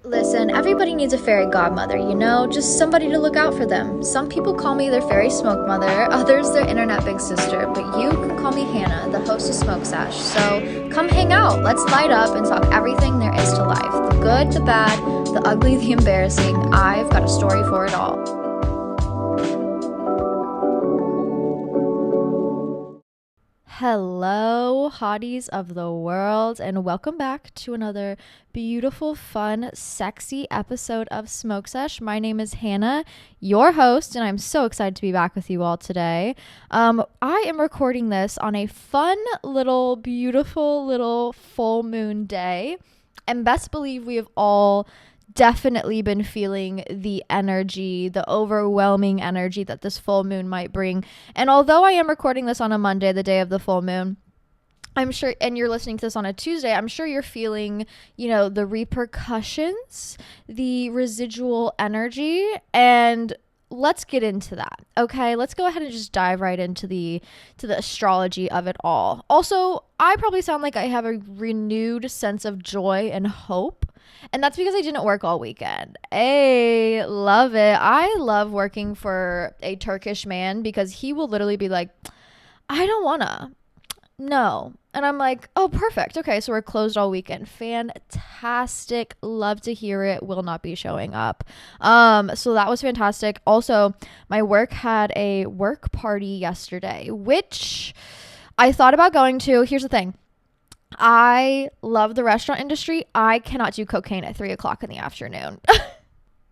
Listen, everybody needs a fairy godmother, just somebody to look out for them. Some people call me their fairy smoke mother, others their internet big sister, but you can call me Hannah, the host of Smoke Sash. So come hang out, let's light up and talk everything there is to life. The good, the bad, the ugly, the embarrassing. I've got a story for it all. Hello, hotties of the world, and welcome back to another beautiful, fun, sexy episode of Smoke Sesh. My name is Hannah, your host, and I'm so excited to be back with you all today. I am recording this on a fun little, beautiful little full moon day, and best believe we have all definitely been feeling the energy, the overwhelming energy that this full moon might bring. And although I am recording this on a Monday, the day of the full moon, I'm sure, and you're listening to this on a Tuesday, I'm sure you're feeling, the repercussions, the residual energy, and let's get into that. Okay, let's go ahead and just dive right into the astrology of it all. Also, I probably sound like I have a renewed sense of joy and hope. And that's because I didn't work all weekend. Hey, love it. I love working for a Turkish man because he will literally be like, I don't wanna. No. And I'm like, oh, perfect. Okay, so we're closed all weekend. Fantastic. Love to hear it. Will not be showing up. So that was fantastic. Also, my work had a work party yesterday, which I thought about going to. Here's the thing. I love the restaurant industry. I cannot do cocaine at 3:00 in the afternoon.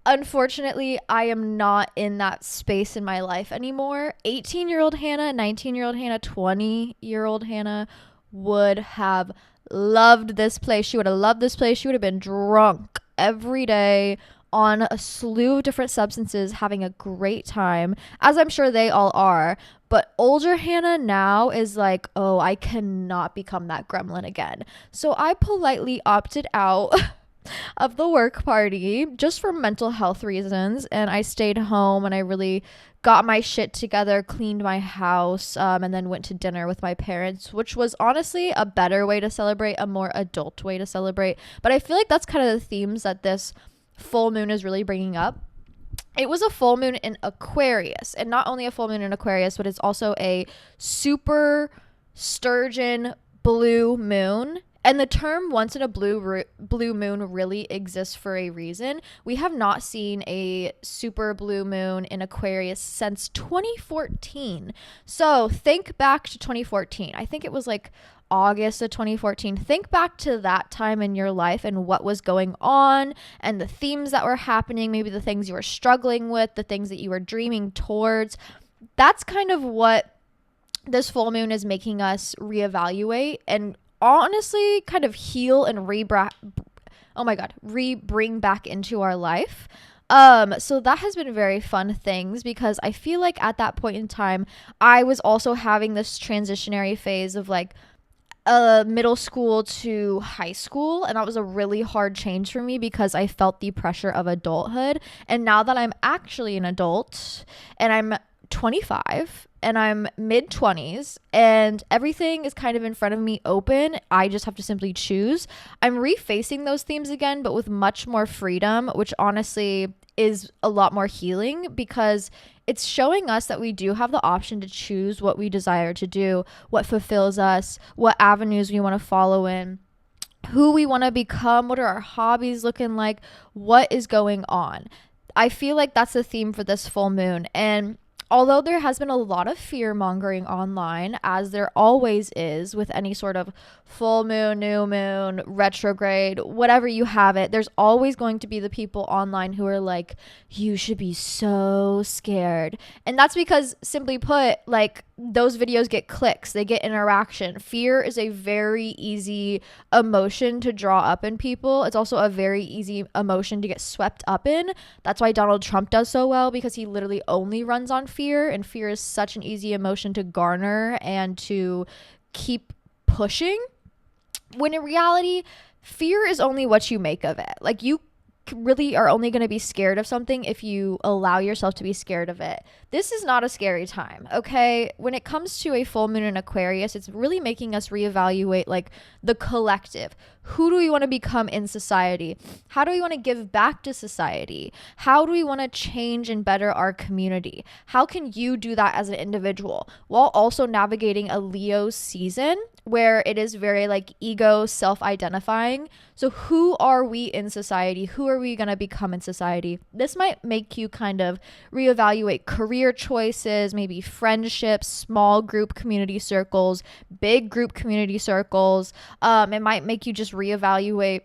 Unfortunately, I am not in that space in my life anymore. 18-year-old Hannah, 19-year-old Hannah, 20-year-old Hannah would have loved this place. She would have loved this place. She would have been drunk every day on a slew of different substances, having a great time, as I'm sure they all are. But older Hannah now is like, oh, I cannot become that gremlin again. So I politely opted out of the work party just for mental health reasons. And I stayed home and I really got my shit together, cleaned my house, and then went to dinner with my parents, which was honestly a better way to celebrate, a more adult way to celebrate. But I feel like that's kind of the themes that this full moon is really bringing up. It was a full moon in Aquarius, and not only a full moon in Aquarius, but it's also a super sturgeon blue moon. And the term once in a blue moon really exists for a reason. We have not seen a super blue moon in Aquarius since 2014. So think back to 2014. I think it was like August of 2014. Think back to that time in your life and what was going on and the themes that were happening, maybe the things you were struggling with, the things that you were dreaming towards. That's kind of what this full moon is making us reevaluate and honestly kind of heal and re-bring back into our life. So that has been very fun things because I feel like at that point in time, I was also having this transitionary phase of like middle school to high school, and that was a really hard change for me because I felt the pressure of adulthood. And now that I'm actually an adult and I'm 25 and I'm mid-20s and everything is kind of in front of me open, I just have to simply choose. I'm refacing those themes again, but with much more freedom, which honestly is a lot more healing because it's showing us that we do have the option to choose what we desire to do, what fulfills us, what avenues we want to follow in, who we want to become, what are our hobbies looking like, what is going on. I feel like that's the theme for this full moon. And although there has been a lot of fear mongering online, as there always is with any sort of full moon, new moon, retrograde, whatever you have it, there's always going to be the people online who are like, you should be so scared. And that's because, simply put, like, those videos get clicks, they get interaction. Fear is a very easy emotion to draw up in people. It's also a very easy emotion to get swept up in. That's why Donald Trump does so well, because he literally only runs on fear, and fear is such an easy emotion to garner and to keep pushing. When in reality, fear is only what you make of it. Like, you really are only going to be scared of something if you allow yourself to be scared of it. This is not a scary time, okay? When it comes to a full moon in Aquarius, it's really making us reevaluate like the collective. Who do we want to become in society? How do we want to give back to society? How do we want to change and better our community? How can you do that as an individual while also navigating a Leo season where it is very like ego self-identifying? So who are we in society? Who are we going to become in society? This might make you kind of reevaluate career choices, maybe friendships, small group community circles, big group community circles. It might make you just reevaluate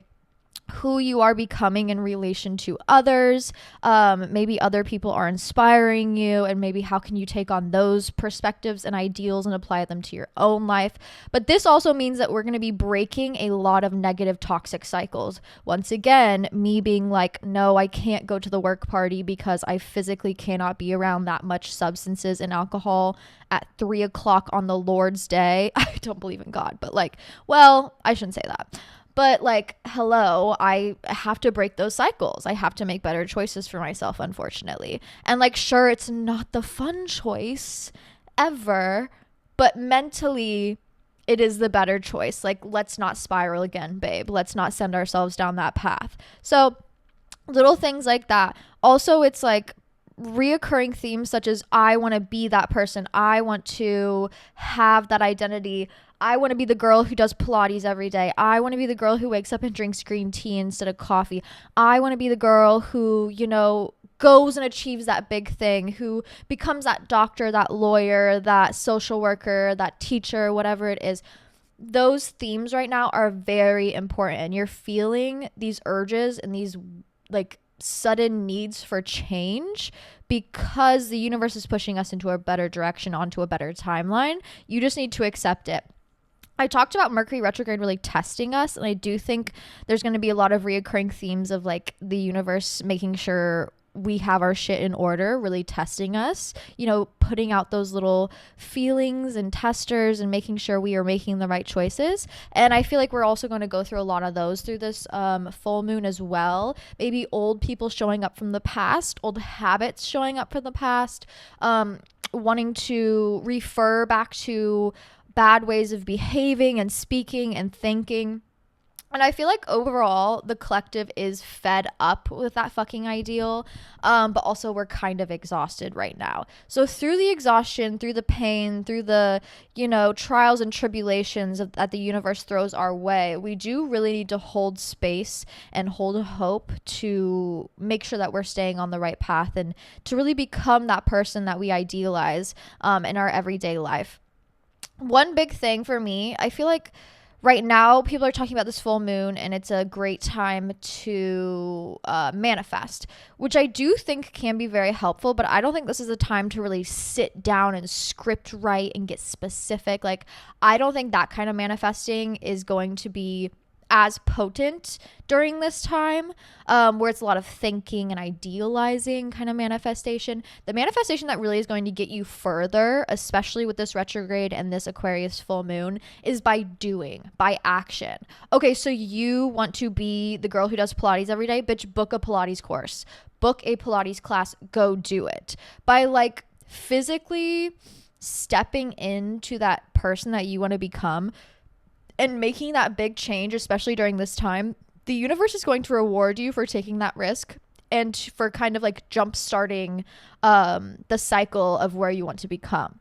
who you are becoming in relation to others. Maybe other people are inspiring you, and maybe how can you take on those perspectives and ideals and apply them to your own life. But this also means that we're going to be breaking a lot of negative toxic cycles. Once again, me being like, no, I can't go to the work party because I physically cannot be around that much substances and alcohol at 3 o'clock on the Lord's Day. I don't believe in God, but like, well, I shouldn't say that. But like, hello, I have to break those cycles. I have to make better choices for myself, unfortunately. And like, sure, it's not the fun choice ever, but mentally it is the better choice. Like, let's not spiral again, babe. Let's not send ourselves down that path. So little things like that. Also, it's like reoccurring themes such as I want to be that person. I want to have that identity. I want to be the girl who does Pilates every day. I want to be the girl who wakes up and drinks green tea instead of coffee. I want to be the girl who, you know, goes and achieves that big thing, who becomes that doctor, that lawyer, that social worker, that teacher, whatever it is. Those themes right now are very important. And you're feeling these urges and these like sudden needs for change because the universe is pushing us into a better direction, onto a better timeline. You just need to accept it. I talked about Mercury retrograde really testing us, and I do think there's going to be a lot of reoccurring themes of like the universe making sure we have our shit in order, really testing us, you know, putting out those little feelings and testers and making sure we are making the right choices. And I feel like we're also going to go through a lot of those through this full moon as well. Maybe old people showing up from the past, old habits showing up from the past, wanting to refer back to bad ways of behaving and speaking and thinking. And I feel like overall the collective is fed up with that fucking ideal, but also we're kind of exhausted right now. So through the exhaustion, through the pain, through the, you know, trials and tribulations that the universe throws our way, we do really need to hold space and hold hope to make sure that we're staying on the right path and to really become that person that we idealize in our everyday life. One big thing for me, I feel like right now people are talking about this full moon and it's a great time to manifest, which I do think can be very helpful, but I don't think this is a time to really sit down and script write and get specific. Like, I don't think that kind of manifesting is going to be as potent during this time, where it's a lot of thinking and idealizing kind of manifestation. The manifestation that really is going to get you further, especially with this retrograde and this Aquarius full moon, is by doing, by action. Okay, so you want to be the girl who does Pilates every day? Bitch, book a Pilates course, book a Pilates class, go do it. By like physically stepping into that person that you want to become and making that big change, especially during this time, the universe is going to reward you for taking that risk and for kind of like jump starting the cycle of where you want to become.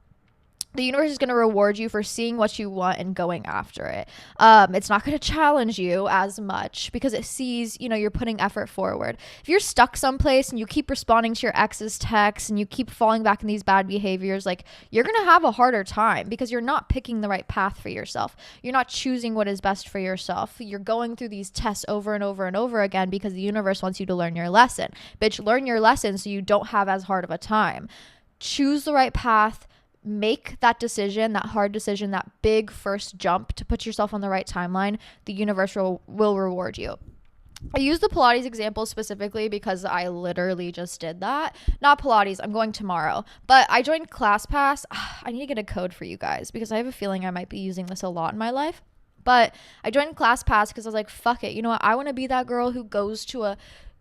The universe is going to reward you for seeing what you want and going after it. It's not going to challenge you as much because it sees, you know, you're putting effort forward. If you're stuck someplace and you keep responding to your ex's texts and you keep falling back in these bad behaviors, like, you're going to have a harder time because you're not picking the right path for yourself. You're not choosing what is best for yourself. You're going through these tests over and over and over again because the universe wants you to learn your lesson. Bitch, learn your lesson so you don't have as hard of a time. Choose the right path. Make that decision, that hard decision, that big first jump to put yourself on the right timeline. The universe will reward you. I use the Pilates example specifically because I literally just did that. Not Pilates, I'm going tomorrow. But I joined ClassPass. I need to get a code for you guys because I have a feeling I might be using this a lot in my life. But I joined ClassPass because I was like, fuck it. You know what? I want to be that girl who goes to a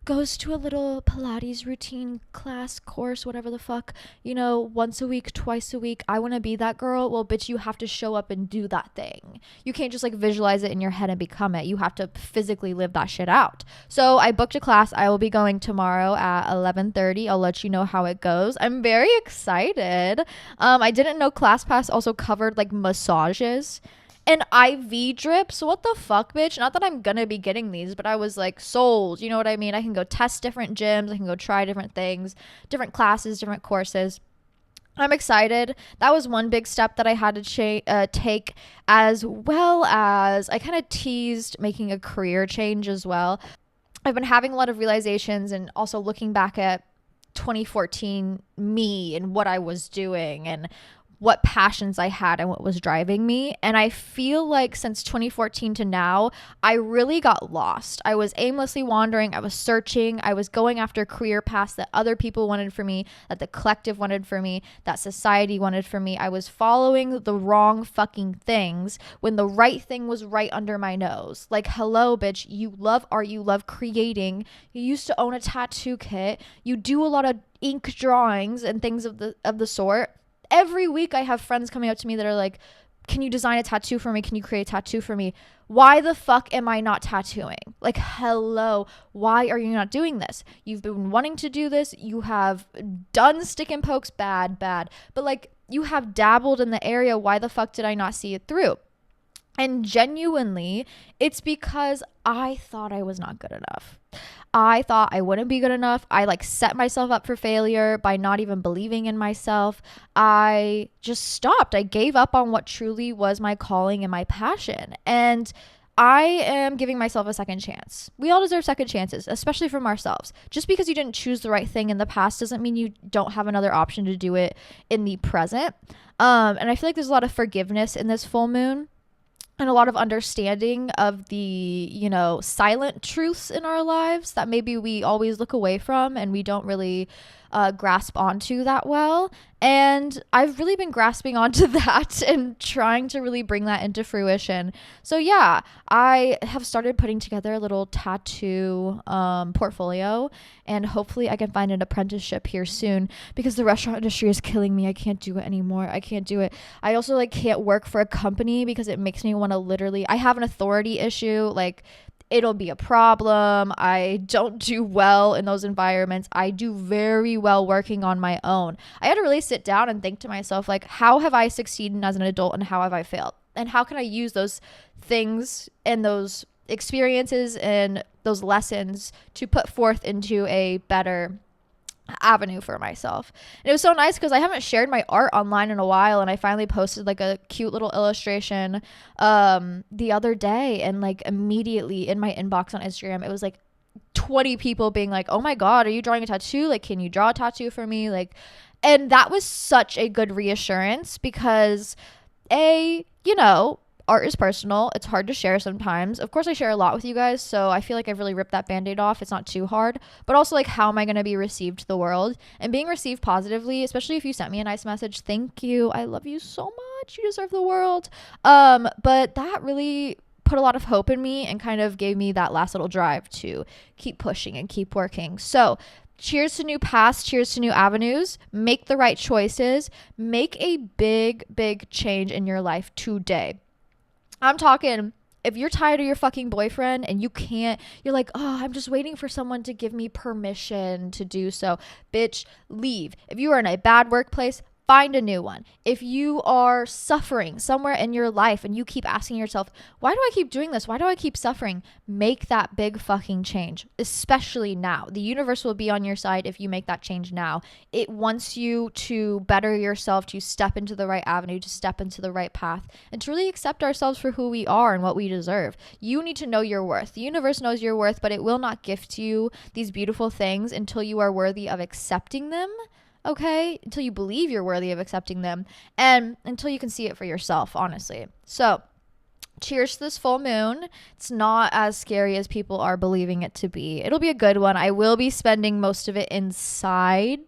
goes to a little Pilates routine class, course, whatever the fuck, once a week, twice a week. I want to be that girl. Well, bitch, you have to show up and do that thing. You can't just like visualize it in your head and become it. You have to physically live that shit out. So I booked a class. I will be going tomorrow at 11:30. I'll let you know how it goes. I'm very excited. I didn't know ClassPass also covered like massages and IV drips. What the fuck, bitch? Not that I'm gonna be getting these, but I was like sold. You know what I mean? I can go test different gyms. I can go try different things, different classes, different courses. I'm excited. That was one big step that I had to take, as well as I kind of teased making a career change as well. I've been having a lot of realizations and also looking back at 2014 me and what I was doing and what passions I had and what was driving me. And I feel like since 2014 to now, I really got lost. I was aimlessly wandering. I was searching. I was going after career paths that other people wanted for me, that the collective wanted for me, that society wanted for me. I was following the wrong fucking things when the right thing was right under my nose. Like, hello, bitch. You love art. You love creating. You used to own a tattoo kit. You do a lot of ink drawings and things of the sort. Every week I have friends coming up to me that are like, can you design a tattoo for me? Can you create a tattoo for me? Why the fuck am I not tattooing? Like, hello, why are you not doing this? You've been wanting to do this. You have done stick and pokes, bad. But like, you have dabbled in the area. Why the fuck did I not see it through? And genuinely, it's because I thought I was not good enough. I thought I wouldn't be good enough. I like set myself up for failure by not even believing in myself. I just stopped. I gave up on what truly was my calling and my passion. And I am giving myself a second chance. We all deserve second chances, especially from ourselves. Just because you didn't choose the right thing in the past doesn't mean you don't have another option to do it in the present. And I feel like there's a lot of forgiveness in this full moon, and a lot of understanding of the, silent truths in our lives that maybe we always look away from and we don't really grasp onto that well. And I've really been grasping onto that and trying to really bring that into fruition. So yeah, I have started putting together a little tattoo portfolio, and hopefully I can find an apprenticeship here soon, because the restaurant industry is killing me. I can't do it anymore. I can't do it. I also can't work for a company because it makes me want to I have an authority issue. It'll be a problem. I don't do well in those environments. I do very well working on my own. I had to really sit down and think to myself, how have I succeeded as an adult and how have I failed? And how can I use those things and those experiences and those lessons to put forth into a better avenue for myself? And it was so nice because I haven't shared my art online in a while, and I finally posted a cute little illustration the other day, and immediately in my inbox on Instagram it was 20 people being like, oh my god, are you drawing a tattoo? Can you draw a tattoo for me? And that was such a good reassurance, because art is personal. It's hard to share sometimes. Of course, I share a lot with you guys, so I feel like I've really ripped that Band-Aid off. It's not too hard. But also, how am I going to be received to the world? And being received positively, especially if you sent me a nice message, thank you. I love you so much. You deserve the world. But that really put a lot of hope in me and kind of gave me that last little drive to keep pushing and keep working. So cheers to new paths, cheers to new avenues. Make the right choices. Make a big change in your life today. I'm talking, if you're tired of your fucking boyfriend and you're like, oh, I'm just waiting for someone to give me permission to do so. Bitch, leave. If you are in a bad workplace, find a new one. If you are suffering somewhere in your life and you keep asking yourself, why do I keep doing this? Why do I keep suffering? Make that big fucking change, especially now. The universe will be on your side if you make that change now. It wants you to better yourself, to step into the right avenue, to step into the right path, and to really accept ourselves for who we are and what we deserve. You need to know your worth. The universe knows your worth, but it will not gift you these beautiful things until you are worthy of accepting them. Okay, until you believe you're worthy of accepting them, and until you can see it for yourself, honestly. So cheers to this full moon. It's not as scary as people are believing it to be. It'll be a good one. I will be spending most of it inside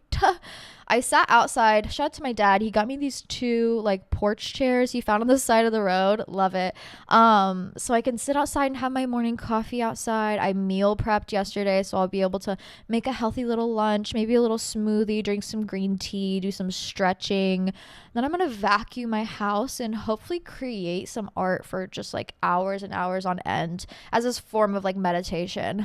I sat outside. Shout out to my dad. He got me these 2 like porch chairs he found on the side of the road. Love it. So I can sit outside and have my morning coffee outside. I meal prepped yesterday, so I'll be able to make a healthy little lunch, maybe a little smoothie, drink some green tea, do some stretching. Then I'm gonna vacuum my house and hopefully create some art for just like hours and hours on end as this form of like meditation.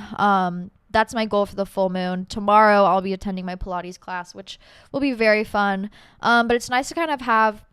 That's my goal for the full moon. Tomorrow I'll be attending my Pilates class, which will be very fun. But it's nice to kind of have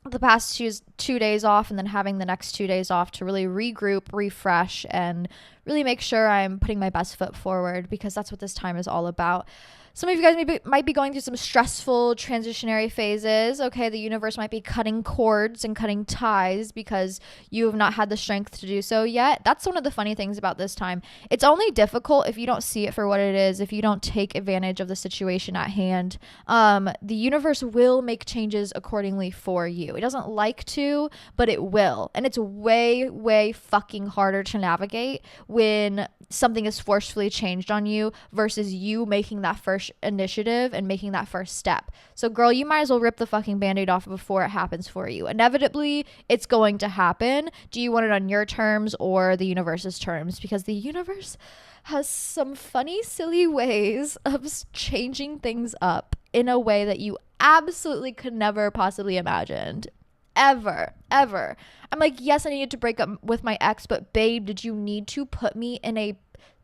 the past 2 days off and then having the next 2 days off to really regroup, refresh, and really make sure I'm putting my best foot forward, because that's what this time is all about. Some of you guys might be going through some stressful transitionary phases. Okay, the universe might be cutting cords and cutting ties because you have not had the strength to do so yet. That's one of the funny things about this time. It's only difficult if you don't see it for what it is, if you don't take advantage of the situation at hand. The universe will make changes accordingly for you. It doesn't like to, but it will. And it's way, way fucking harder to navigate when something is forcefully changed on you versus you making that first initiative and making that first step. So girl, you might as well rip the fucking band-aid off before it happens for you. Inevitably, it's going to happen. Do you want it on your terms or the universe's terms? Because the universe has some funny, silly ways of changing things up in a way that you absolutely could never possibly imagined. Ever. I'm like, yes, I needed to break up with my ex, but babe, did you need to put me in a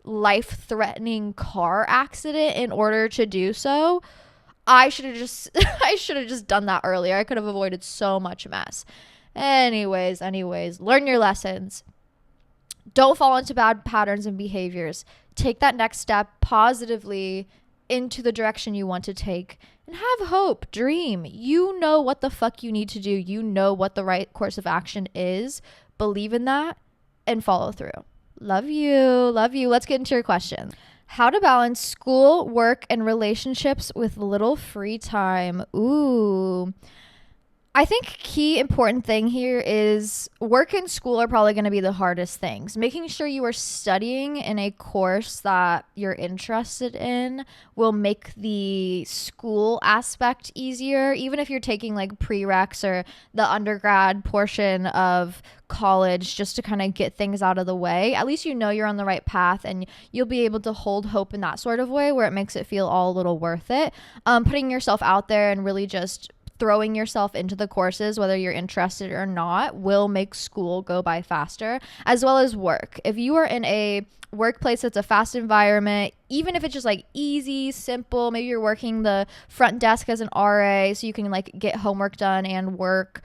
life-threatening car accident in order to do so? I should have just done that earlier. I could have avoided so much mess. Anyways, learn your lessons. Don't fall into bad patterns and behaviors. Take that next step positively into the direction you want to take, and have hope. Dream. You know what the fuck you need to do. You know what the right course of action is. Believe in that and follow through. Love you. Let's get into your question. How to balance school, work, and relationships with little free time. Ooh. I think key important thing here is work and school are probably going to be the hardest things. Making sure you are studying in a course that you're interested in will make the school aspect easier. Even if you're taking like prereqs or the undergrad portion of college just to kind of get things out of the way, at least you know you're on the right path and you'll be able to hold hope in that sort of way where it makes it feel all a little worth it. Putting yourself out there and really just throwing yourself into the courses, whether you're interested or not, will make school go by faster, as well as work. If you are in a workplace that's a fast environment, even if it's just like easy, simple, maybe you're working the front desk as an RA so you can like get homework done and work,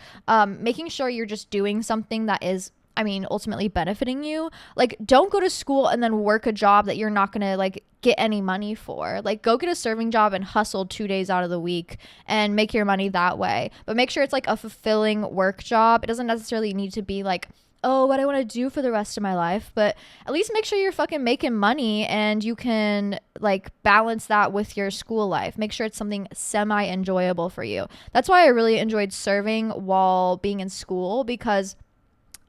making sure you're just doing something that is ultimately benefiting you. Like, don't go to school and then work a job that you're not gonna like get any money for. Like, go get a serving job and hustle 2 days out of the week and make your money that way. But make sure it's like a fulfilling work job. It doesn't necessarily need to be like, oh, what I want to do for the rest of my life, but at least make sure you're fucking making money and you can like balance that with your school life. Make sure it's something semi-enjoyable for you. That's why I really enjoyed serving while being in school, because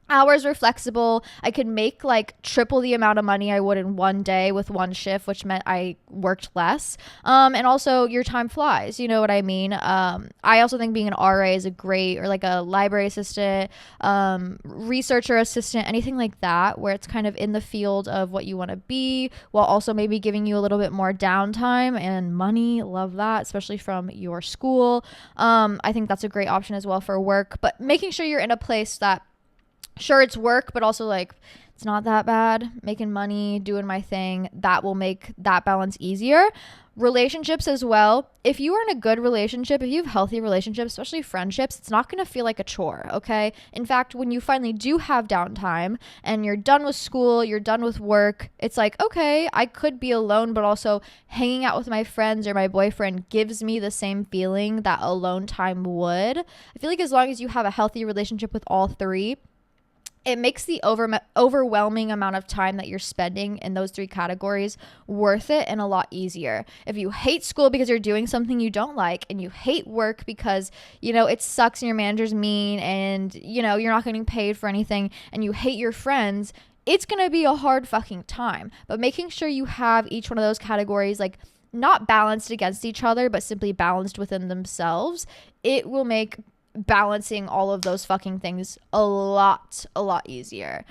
hours were flexible. I could make like triple the amount of money I would in one day with one shift, which meant I worked less. And also your time flies. You know what I mean? I also think being an RA is a great, or like a library assistant, researcher assistant, anything like that, where it's kind of in the field of what you want to be, while also maybe giving you a little bit more downtime and money. Love that, especially from your school. I think that's a great option as well for work, but making sure you're in a place that, sure, it's work, but also like it's not that bad. Making money, doing my thing, that will make that balance easier. Relationships as well. If you are in a good relationship, if you have healthy relationships, especially friendships, it's not going to feel like a chore, okay? In fact, when you finally do have downtime and you're done with school, you're done with work, it's like, okay, I could be alone, but also hanging out with my friends or my boyfriend gives me the same feeling that alone time would. I feel like as long as you have a healthy relationship with all three, it makes the overwhelming amount of time that you're spending in those three categories worth it and a lot easier. If you hate school because you're doing something you don't like, and you hate work because, you know, it sucks and your manager's mean and, you know, you're not getting paid for anything, and you hate your friends, it's going to be a hard fucking time. But making sure you have each one of those categories like not balanced against each other, but simply balanced within themselves, it will make balancing all of those fucking things a lot easier.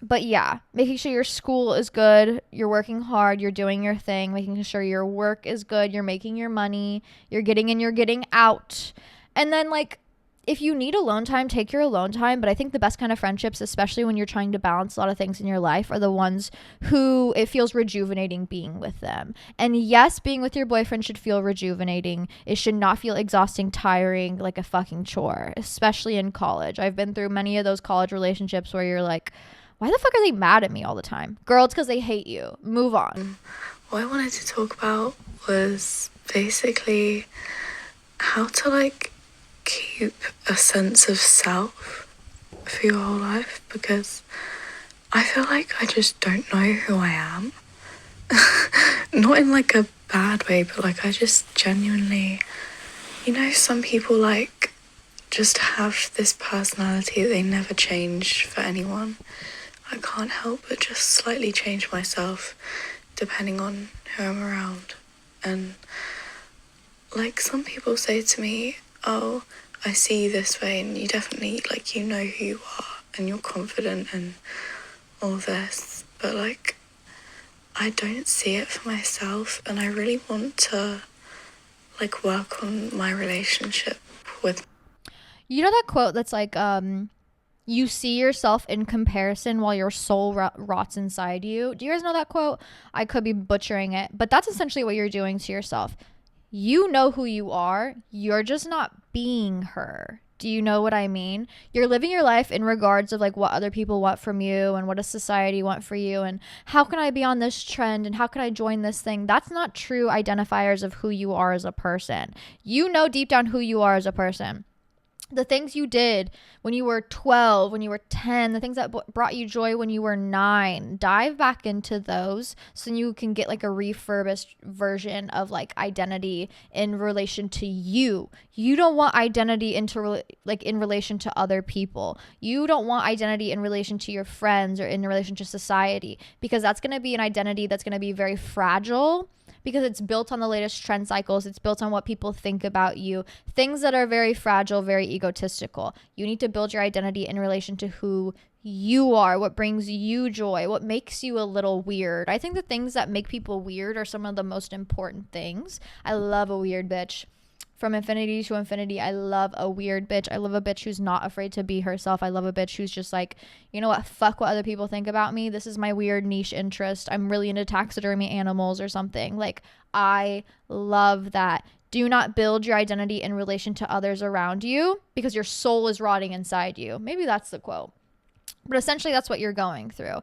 But yeah, making sure your school is good, you're working hard, you're doing your thing, making sure your work is good, you're making your money, you're getting in, you're getting out. And then, like, if you need alone time, take your alone time. But I think the best kind of friendships, especially when you're trying to balance a lot of things in your life, are the ones who it feels rejuvenating being with them. And yes, being with your boyfriend should feel rejuvenating. It should not feel exhausting, tiring, like a fucking chore, especially in college. I've been through many of those college relationships where you're like, why the fuck are they mad at me all the time? Girl, it's because they hate you. Move on. What I wanted to talk about was basically how to, like, keep a sense of self for your whole life, because I feel like I just don't know who I am. Not in, like, a bad way, but, like, I just genuinely, some people, like, just have this personality that they never change for anyone. I can't help but just slightly change myself depending on who I'm around. And, like, some people say to me, oh, I see you this way, and you definitely, like, you know who you are and you're confident and all this, but, like, I don't see it for myself, and I really want to, like, work on my relationship with. You know that quote that's like, you see yourself in comparison while your soul rots inside you. Do you guys know that quote? I could be butchering it, but that's essentially what you're doing to yourself. You know who you are. You're just not being her. Do you know what I mean? You're living your life in regards of, like, what other people want from you and what does society want for you and how can I be on this trend and how can I join this thing? That's not true identifiers of who you are as a person. You know deep down who you are as a person. The things you did when you were 12, when you were 10, the things that brought you joy when you were 9, dive back into those so you can get, like, a refurbished version of, like, identity in relation to you. You don't want identity in relation to other people. You don't want identity in relation to your friends or in relation to society, because that's going to be an identity that's going to be very fragile, because it's built on the latest trend cycles. It's built on what people think about you. Things that are very fragile, very egotistical. You need to build your identity in relation to who you are, what brings you joy, what makes you a little weird. I think the things that make people weird are some of the most important things. I love a weird bitch. From infinity to infinity, I love a weird bitch. I love a bitch who's not afraid to be herself. I love a bitch who's just like, you know what, fuck what other people think about me. This is my weird niche interest. I'm really into taxidermy animals or something. Like, I love that. Do not build your identity in relation to others around you, because your soul is rotting inside you. Maybe that's the quote. But essentially, that's what you're going through.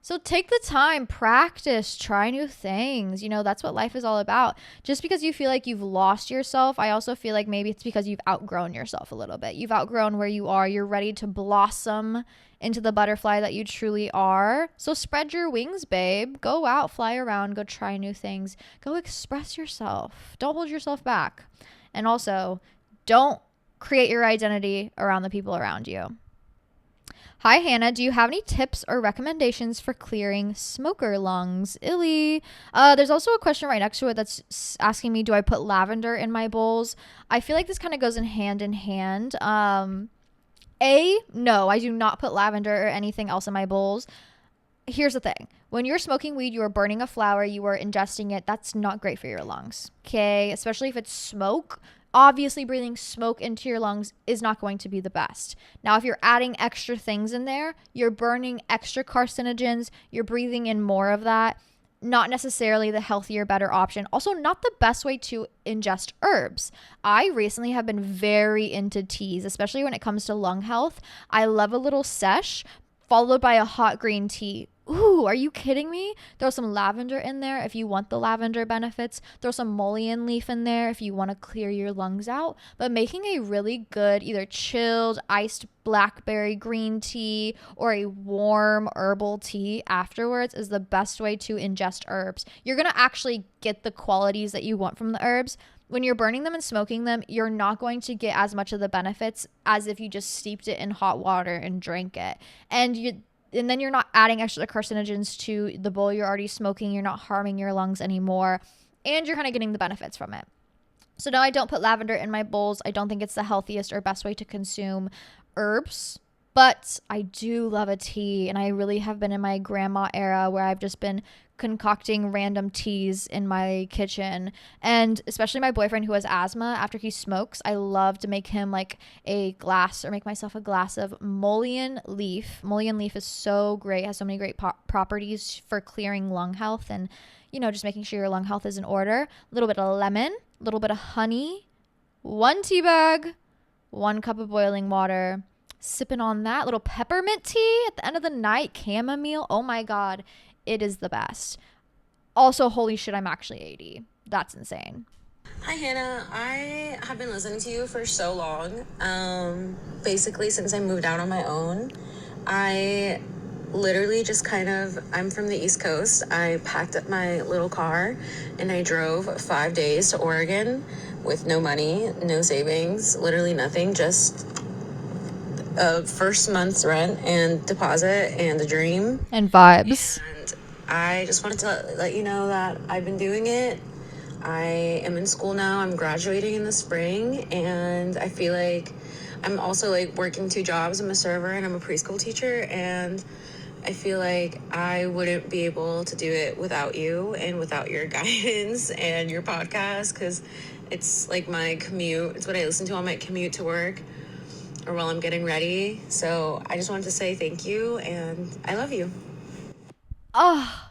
So take the time, practice, try new things. That's what life is all about. Just because you feel like you've lost yourself, I also feel like maybe it's because you've outgrown yourself a little bit. You've outgrown where you are. You're ready to blossom into the butterfly that you truly are. So spread your wings, babe. Go out, fly around, go try new things. Go express yourself. Don't hold yourself back. And also, don't create your identity around the people around you. Hi, Hannah. Do you have any tips or recommendations for clearing smoker lungs? Illy. There's also a question right next to it that's asking me, do I put lavender in my bowls? I feel like this kind of goes in hand. No, I do not put lavender or anything else in my bowls. Here's the thing. When you're smoking weed, you are burning a flower, you are ingesting it. That's not great for your lungs, okay? Especially if it's smoke. Obviously, breathing smoke into your lungs is not going to be the best. Now, if you're adding extra things in there, you're burning extra carcinogens, you're breathing in more of that. Not necessarily the healthier, better option. Also, not the best way to ingest herbs. I recently have been very into teas, especially when it comes to lung health. I love a little sesh followed by a hot green tea. Ooh, are you kidding me? Throw some lavender in there if you want the lavender benefits. Throw some mullein leaf in there if you want to clear your lungs out. But making a really good either chilled iced blackberry green tea or a warm herbal tea afterwards is the best way to ingest herbs. You're going to actually get the qualities that you want from the herbs. When you're burning them and smoking them, you're not going to get as much of the benefits as if you just steeped it in hot water and drank it. And And then you're not adding extra carcinogens to the bowl you're already smoking. You're not harming your lungs anymore. And you're kind of getting the benefits from it. So no, I don't put lavender in my bowls. I don't think it's the healthiest or best way to consume herbs. But I do love a tea. And I really have been in my grandma era where I've just been concocting random teas in my kitchen. And especially my boyfriend who has asthma, after he smokes, I love to make him like a glass or make myself a glass of mullein leaf. Mullein leaf is so great, has so many great properties for clearing lung health and, you know, just making sure your lung health is in order. A little bit of lemon, a little bit of honey, 1 tea bag, 1 cup of boiling water. Sipping on that little peppermint tea at the end of the night, chamomile. Oh my God, it is the best. Also, holy shit, I'm actually 80. That's insane. Hi, Hannah. I have been listening to you for so long. Basically, since I moved out on my own, I literally just I'm from the East Coast. I packed up my little car and I drove 5 days to Oregon with no money, no savings, literally nothing, just a first month's rent and deposit and a dream. And vibes. And I just wanted to let you know that I've been doing it. I am in school now. I'm graduating in the spring, and I feel like I'm also like working 2 jobs. I'm a server and I'm a preschool teacher, and I feel like I wouldn't be able to do it without you and without your guidance and your podcast, because it's like my commute. It's what I listen to on my commute to work or while I'm getting ready. So I just wanted to say thank you, and I love you. Oh,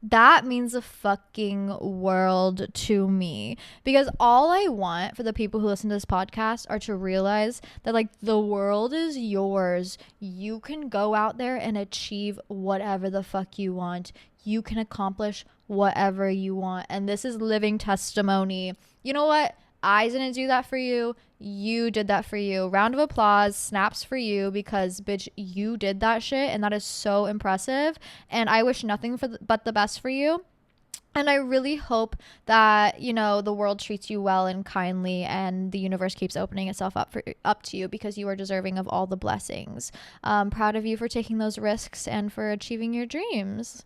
that means the fucking world to me, because all I want for the people who listen to this podcast are to realize that like the world is yours. You can go out there and achieve whatever the fuck you want. You can accomplish whatever you want. And this is living testimony. You know what? I didn't do that for you. You did that for you. Round of applause, snaps for you, because bitch, you did that shit, and that is so impressive. And I wish nothing but the best for you. And I really hope that, you know, the world treats you well and kindly, and the universe keeps opening itself up to you, because you are deserving of all the blessings. Proud of you for taking those risks and for achieving your dreams.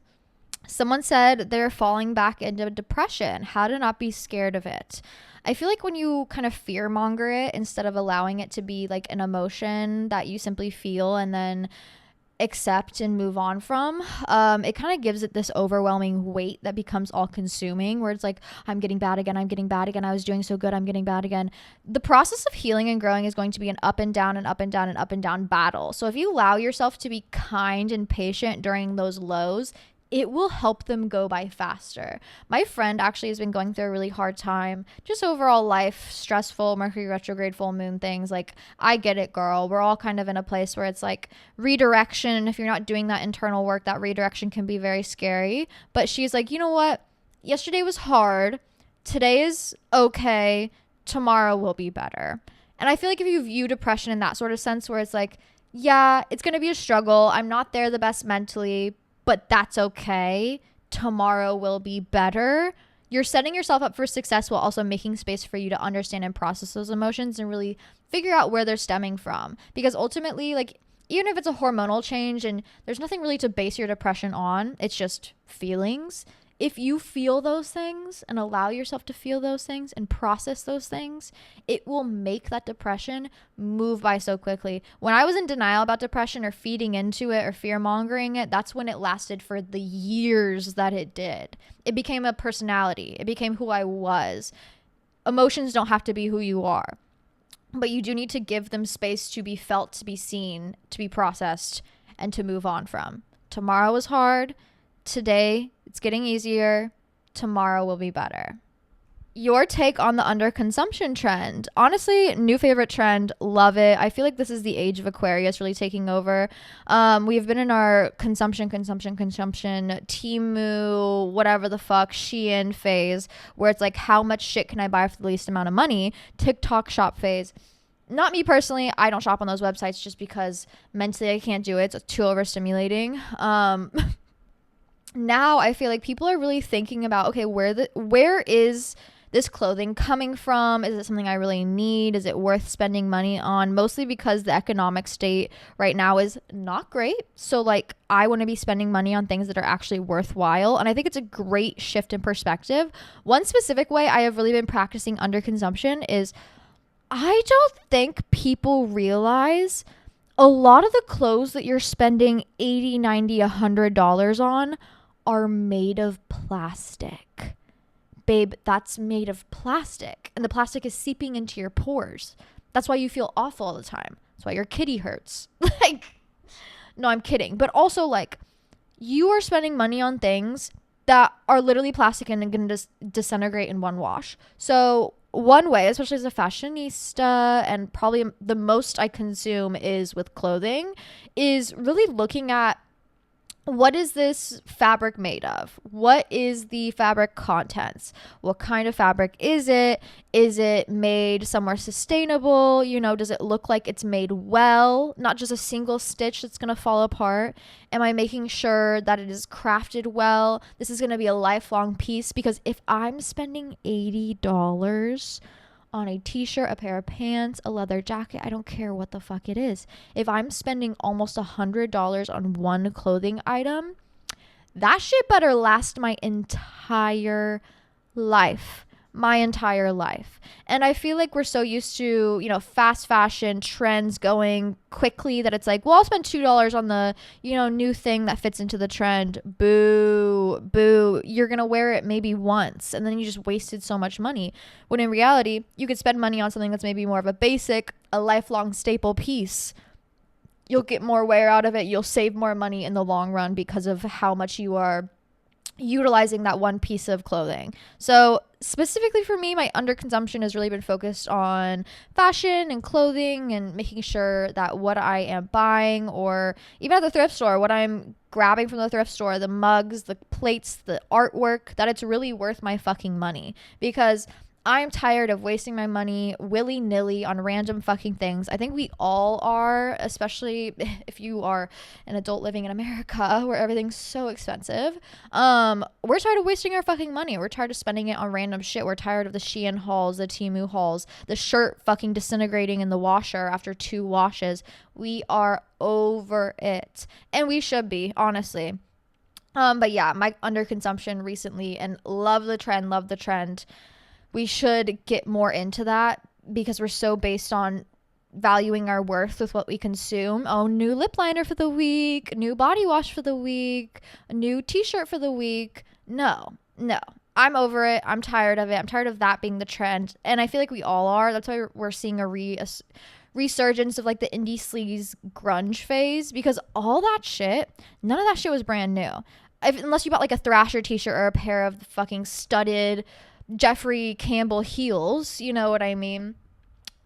Someone said they're falling back into depression. How to not be scared of it. I feel like when you kind of fear monger it instead of allowing it to be like an emotion that you simply feel and then accept and move on from, it kind of gives it this overwhelming weight that becomes all consuming, where it's like, I'm getting bad again, I was doing so good, I'm getting bad again. The process of healing and growing is going to be an up and down and up and down and up and down battle. So if you allow yourself to be kind and patient during those lows, it will help them go by faster. My friend actually has been going through a really hard time, just overall life, stressful, Mercury retrograde, full moon things. Like, I get it, girl. We're all kind of in a place where it's like redirection. And if you're not doing that internal work, that redirection can be very scary. But she's like, you know what? Yesterday was hard. Today is okay. Tomorrow will be better. And I feel like if you view depression in that sort of sense, where it's like, yeah, it's going to be a struggle. I'm not there the best mentally, but that's okay. Tomorrow will be better. You're setting yourself up for success while also making space for you to understand and process those emotions and really figure out where they're stemming from. Because ultimately, like, even if it's a hormonal change and there's nothing really to base your depression on, it's just feelings. If you feel those things and allow yourself to feel those things and process those things, it will make that depression move by so quickly. When I was in denial about depression or feeding into it or fear mongering it, that's when it lasted for the years that it did. It became a personality. It became who I was. Emotions don't have to be who you are, but you do need to give them space to be felt, to be seen, to be processed, and to move on from. Tomorrow was hard. Today, it's getting easier. Tomorrow will be better. Your take on the underconsumption trend. Honestly, new favorite trend. Love it. I feel like this is the age of Aquarius really taking over. We've been in our consumption, Temu, whatever the fuck, Shein phase, where it's like, how much shit can I buy for the least amount of money? TikTok shop phase. Not me personally. I don't shop on those websites just because mentally I can't do it. It's too overstimulating. Now I feel like people are really thinking about, okay, where is this clothing coming from? Is it something I really need? Is it worth spending money on? Mostly because the economic state right now is not great. So like I want to be spending money on things that are actually worthwhile. And I think it's a great shift in perspective. One specific way I have really been practicing underconsumption is I don't think people realize a lot of the clothes that you're spending $80, $90, $100 on are made of plastic. Babe, that's made of plastic. And the plastic is seeping into your pores. That's why you feel awful all the time. That's why your kitty hurts. Like, no, I'm kidding. But also, like, you are spending money on things that are literally plastic and going to disintegrate in one wash. So one way, especially as a fashionista, and probably the most I consume is with clothing, is really looking at what is this fabric made of? What is the fabric contents? What kind of fabric is it? Is it made somewhere sustainable? You know, does it look like it's made well? Not just a single stitch that's going to fall apart. Am I making sure that it is crafted well? This is going to be a lifelong piece, because if I'm spending $80 on a t-shirt, a pair of pants, a leather jacket, I don't care what the fuck it is. If I'm spending almost $100 on one clothing item, that shit better last my entire life. My entire life. And I feel like we're so used to, you know, fast fashion trends going quickly that it's like, well, I'll spend $2 on the, you know, new thing that fits into the trend. Boo, boo. You're going to wear it maybe once, and then you just wasted so much money. When in reality, you could spend money on something that's maybe more of a basic, a lifelong staple piece. You'll get more wear out of it. You'll save more money in the long run because of how much you are utilizing that one piece of clothing. So specifically for me, my underconsumption has really been focused on fashion and clothing, and making sure that what I am buying, or even at the thrift store, what I'm grabbing from the thrift store, the mugs, the plates, the artwork, that it's really worth my fucking money. Because I'm tired of wasting my money willy-nilly on random fucking things. I think we all are, especially if you are an adult living in America where everything's so expensive. We're tired of wasting our fucking money. We're tired of spending it on random shit. We're tired of the Shein hauls, the Temu hauls, the shirt fucking disintegrating in the washer after 2 washes. We are over it. And we should be, honestly. But yeah, my underconsumption recently, and love the trend. We should get more into that, because we're so based on valuing our worth with what we consume. Oh, new lip liner for the week, new body wash for the week, a new t-shirt for the week. No. I'm over it. I'm tired of it. I'm tired of that being the trend. And I feel like we all are. That's why we're seeing a resurgence of like the indie sleaze grunge phase, because all that shit, none of that shit was brand new. Unless you bought like a Thrasher t-shirt or a pair of fucking studded Jeffrey Campbell heels, you know what I mean?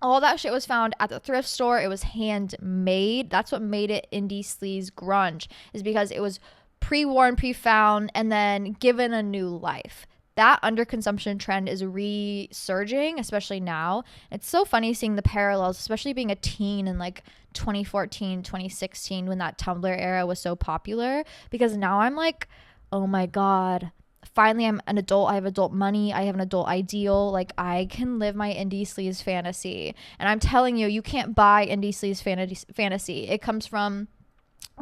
All that shit was found at the thrift store. It was handmade. That's what made it indie sleaze grunge, is because it was pre-worn, pre-found, and then given a new life. That underconsumption trend is resurging, especially now. It's so funny seeing the parallels, especially being a teen in like 2014, 2016, when that Tumblr era was so popular, because now I'm like, oh my God, finally I'm an adult. I have adult money. I have an adult ideal. Like, I can live my indie sleaze fantasy. And I'm telling you, you can't buy indie sleaze fantasy. It comes from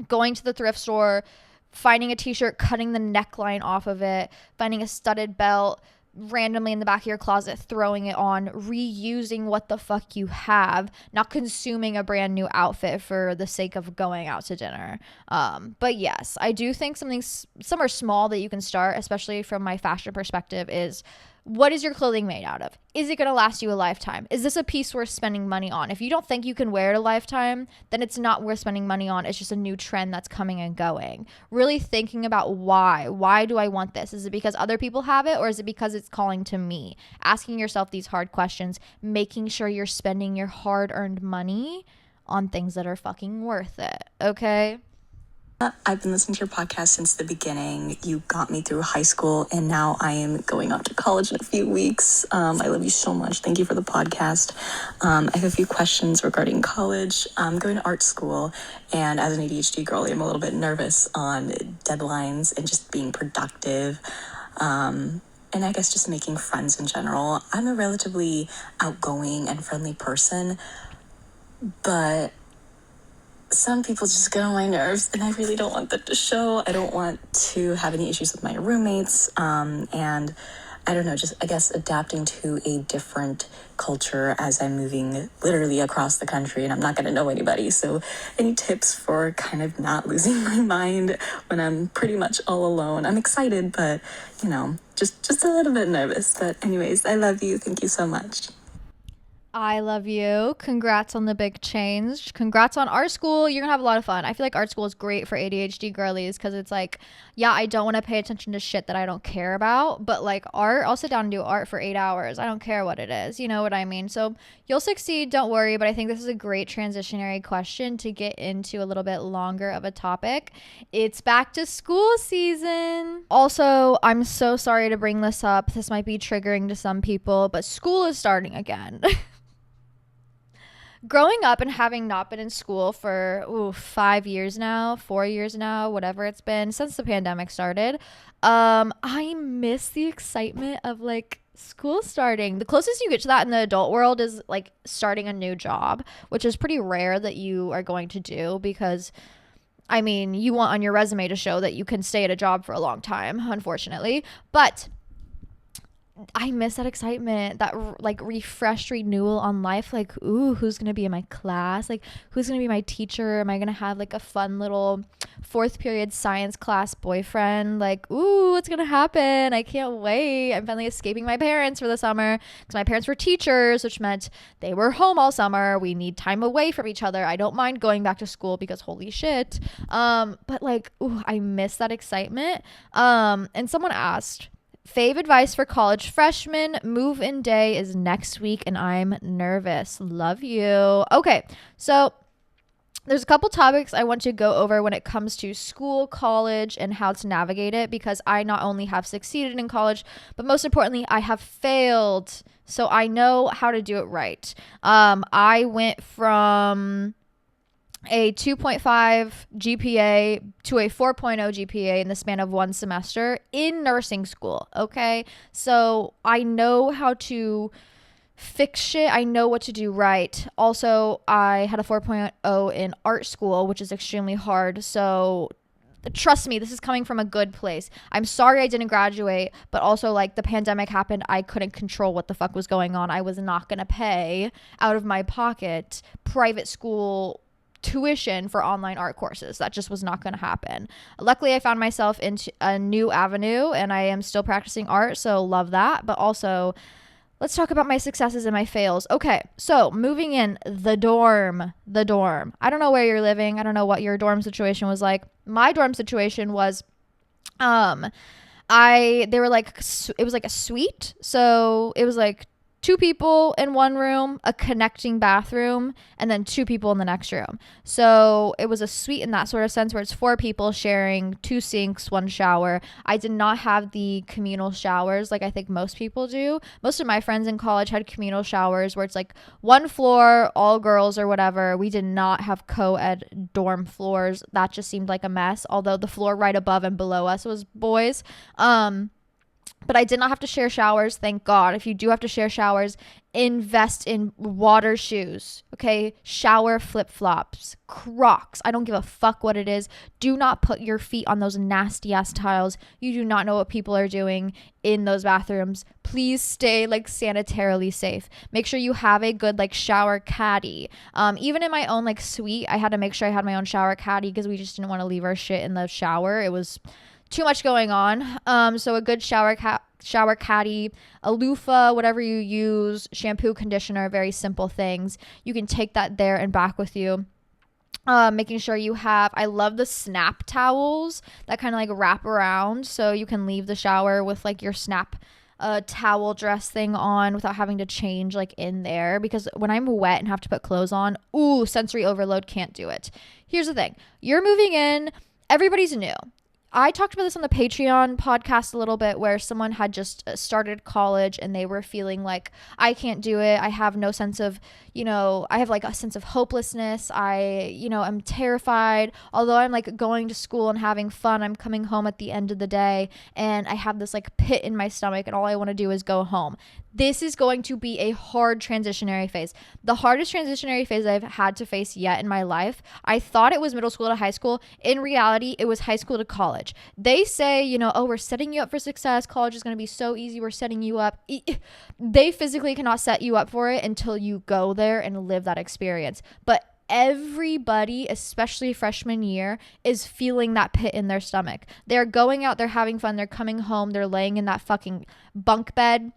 going to the thrift store, finding a t-shirt, cutting the neckline off of it, finding a studded belt randomly in the back of your closet, throwing it on, reusing what the fuck you have, not consuming a brand new outfit for the sake of going out to dinner. But yes, I do think somewhere small that you can start, especially from my fashion perspective, is, what is your clothing made out of? Is it going to last you a lifetime? Is this a piece worth spending money on? If you don't think you can wear it a lifetime, then it's not worth spending money on. It's just a new trend that's coming and going. Really thinking about why. Why do I want this? Is it because other people have it, or is it because it's calling to me? Asking yourself these hard questions, making sure you're spending your hard-earned money on things that are fucking worth it, okay? I've been listening to your podcast since the beginning. You got me through high school, and now I am going off to college in a few weeks. I love you so much. Thank you for the podcast. I have a few questions regarding college. I'm going to art school, and as an ADHD girl, I'm a little bit nervous on deadlines and just being productive. And and I guess just making friends in general. I'm a relatively outgoing and friendly person, but some people just get on my nerves, and I really don't want that to show. I don't want to have any issues with my roommates, and I don't know, just I guess adapting to a different culture as I'm moving literally across the country, and I'm not going to know anybody. So any tips for kind of not losing my mind when I'm pretty much all alone? I'm excited, but just a little bit nervous. But anyways, I love you. Thank you so much. I love you. Congrats on the big change. Congrats on art school. You're gonna have a lot of fun. I feel like art school is great for ADHD girlies because it's like, yeah, I don't want to pay attention to shit that I don't care about, but like art, I'll sit down and do art for 8 hours. I don't care what it is. You know what I mean? So you'll succeed. Don't worry. But I think this is a great transitionary question to get into a little bit longer of a topic. It's back to school season. Also, I'm so sorry to bring this up. This might be triggering to some people, but school is starting again. Growing up and having not been in school for 5 years now, 4 years now, whatever it's been since the pandemic started, I miss the excitement of like school starting. The closest you get to that in the adult world is like starting a new job, which is pretty rare that you are going to do because I mean, you want on your resume to show that you can stay at a job for a long time, unfortunately. But I miss that excitement, that like refreshed renewal on life. Like, ooh, who's going to be in my class? Like, who's going to be my teacher? Am I going to have like a fun little fourth period science class boyfriend? Like, ooh, what's going to happen? I can't wait. I'm finally escaping my parents for the summer because my parents were teachers, which meant they were home all summer. We need time away from each other. I don't mind going back to school because holy shit. But like, ooh, I miss that excitement. And someone asked, fave advice for college freshmen, move-in day is next week and I'm nervous. Love you. Okay, so there's a couple topics I want to go over when it comes to school, college, and how to navigate it because I not only have succeeded in college, but most importantly, I have failed. So I know how to do it right. I went from a 2.5 GPA to a 4.0 GPA in the span of one semester in nursing school. Okay. So I know how to fix shit. I know what to do right. Also, I had a 4.0 in art school, which is extremely hard. So trust me, this is coming from a good place. I'm sorry I didn't graduate, but also like the pandemic happened. I couldn't control what the fuck was going on. I was not going to pay out of my pocket private school tuition for online art courses. That just was not going to happen. Luckily, I found myself into a new avenue and I am still practicing art, so love that. But also, let's talk about my successes and my fails. Okay, so moving in, the dorm. I don't know where you're living. I don't know what your dorm situation was like. My dorm situation was it was like a suite. So it was like 2 people in one room, a connecting bathroom, and then 2 people in the next room. So it was a suite in that sort of sense where it's 4 people sharing 2 sinks, 1 shower. I did not have the communal showers like I think most people do. Most of my friends in college had communal showers where it's like 1 floor, all girls or whatever. We did not have co-ed dorm floors. That just seemed like a mess, although the floor right above and below us was boys. But I did not have to share showers, thank God. If you do have to share showers, invest in water shoes, okay? Shower flip-flops, Crocs. I don't give a fuck what it is. Do not put your feet on those nasty-ass tiles. You do not know what people are doing in those bathrooms. Please stay, like, sanitarily safe. Make sure you have a good, like, shower caddy. Even in my own, like, suite, I had to make sure I had my own shower caddy because we just didn't want to leave our shit in the shower. It was too much going on. So a good shower caddy, a loofah, whatever you use, shampoo, conditioner, very simple things. You can take that there and back with you. Making sure you have, I love the snap towels that kind of like wrap around so you can leave the shower with like your snap towel dress thing on without having to change like in there, because when I'm wet and have to put clothes on, sensory overload, can't do it. Here's the thing. You're moving in, everybody's new. I talked about this on the Patreon podcast a little bit, where someone had just started college and they were feeling like, I can't do it. I have no sense of, I have like a sense of hopelessness. I'm terrified. Although I'm like going to school and having fun, I'm coming home at the end of the day and I have this like pit in my stomach and all I want to do is go home. This is going to be a hard transitionary phase. The hardest transitionary phase I've had to face yet in my life. I thought it was middle school to high school. In reality, it was high school to college. They say, oh, we're setting you up for success. College is going to be so easy. We're setting you up. They physically cannot set you up for it until you go there and live that experience. But everybody, especially freshman year, is feeling that pit in their stomach. They're going out, they're having fun, they're coming home, they're laying in that fucking bunk bed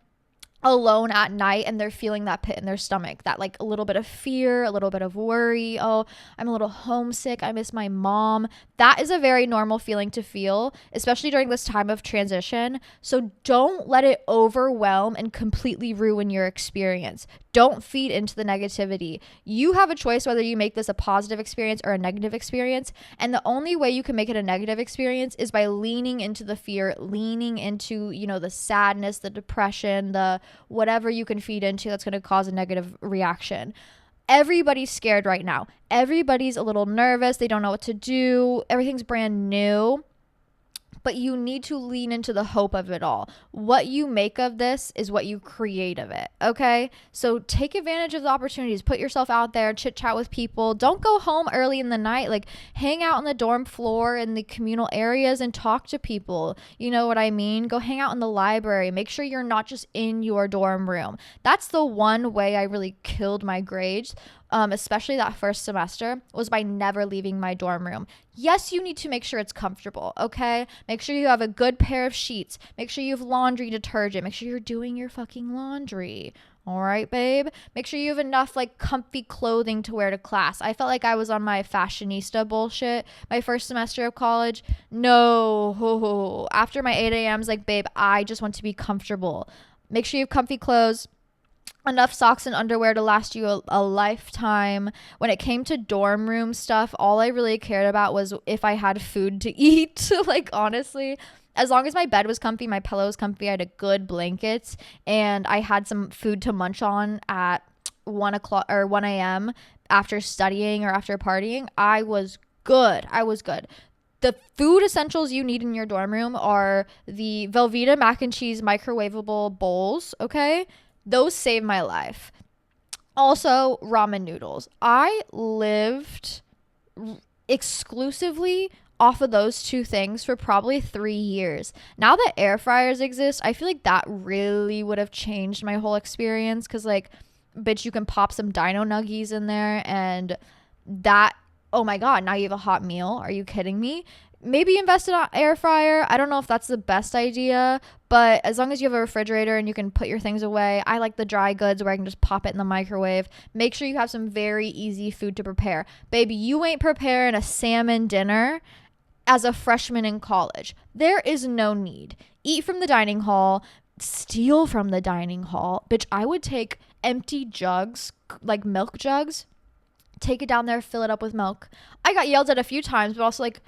alone at night and they're feeling that pit in their stomach, that like a little bit of fear, a little bit of worry. Oh, I'm a little homesick, I miss my mom. That is a very normal feeling to feel, especially during this time of transition. So don't let it overwhelm and completely ruin your experience. Don't feed into the negativity. You have a choice whether you make this a positive experience or a negative experience. And the only way you can make it a negative experience is by leaning into the fear, leaning into, the sadness, the depression, the whatever you can feed into that's going to cause a negative reaction. Everybody's scared right now. Everybody's a little nervous. They don't know what to do. Everything's brand new. But you need to lean into the hope of it all. What you make of this is what you create of it, okay? So take advantage of the opportunities. Put yourself out there, chit chat with people. Don't go home early in the night. Like, hang out on the dorm floor in the communal areas and talk to people. You know what I mean? Go hang out in the library. Make sure you're not just in your dorm room. That's the one way I really killed my grades. Especially that first semester, was by never leaving my dorm room. Yes, you need to make sure it's comfortable, okay? Make sure you have a good pair of sheets. Make sure you have laundry detergent. Make sure you're doing your fucking laundry. All right, babe? Make sure you have enough like comfy clothing to wear to class. I felt like I was on my fashionista bullshit my first semester of college. No. After my 8 a.m.s, like, babe, I just want to be comfortable. Make sure you have comfy clothes. Enough socks and underwear to last you a lifetime. When it came to dorm room stuff, all I really cared about was if I had food to eat. Like, honestly, as long as my bed was comfy, my pillow was comfy, I had a good blankets, and I had some food to munch on at 1 o'clock or 1 a.m. after studying or after partying, I was good. The food essentials you need in your dorm room are the Velveeta mac and cheese microwavable bowls, okay? Those saved my life. Also, ramen noodles. I lived exclusively off of those two things for probably 3 years. Now that air fryers exist, I feel like that really would have changed my whole experience, because, like, bitch, you can pop some dino nuggies in there and that, oh my god, now you have a hot meal. Are you kidding me? Maybe invest in an air fryer. I don't know if that's the best idea, but as long as you have a refrigerator and you can put your things away. I like the dry goods where I can just pop it in the microwave. Make sure you have some very easy food to prepare. Baby, you ain't preparing a salmon dinner as a freshman in college. There is no need. Eat from the dining hall. Steal from the dining hall. Bitch, I would take empty jugs, like milk jugs, take it down there, fill it up with milk. I got yelled at a few times, but also, like,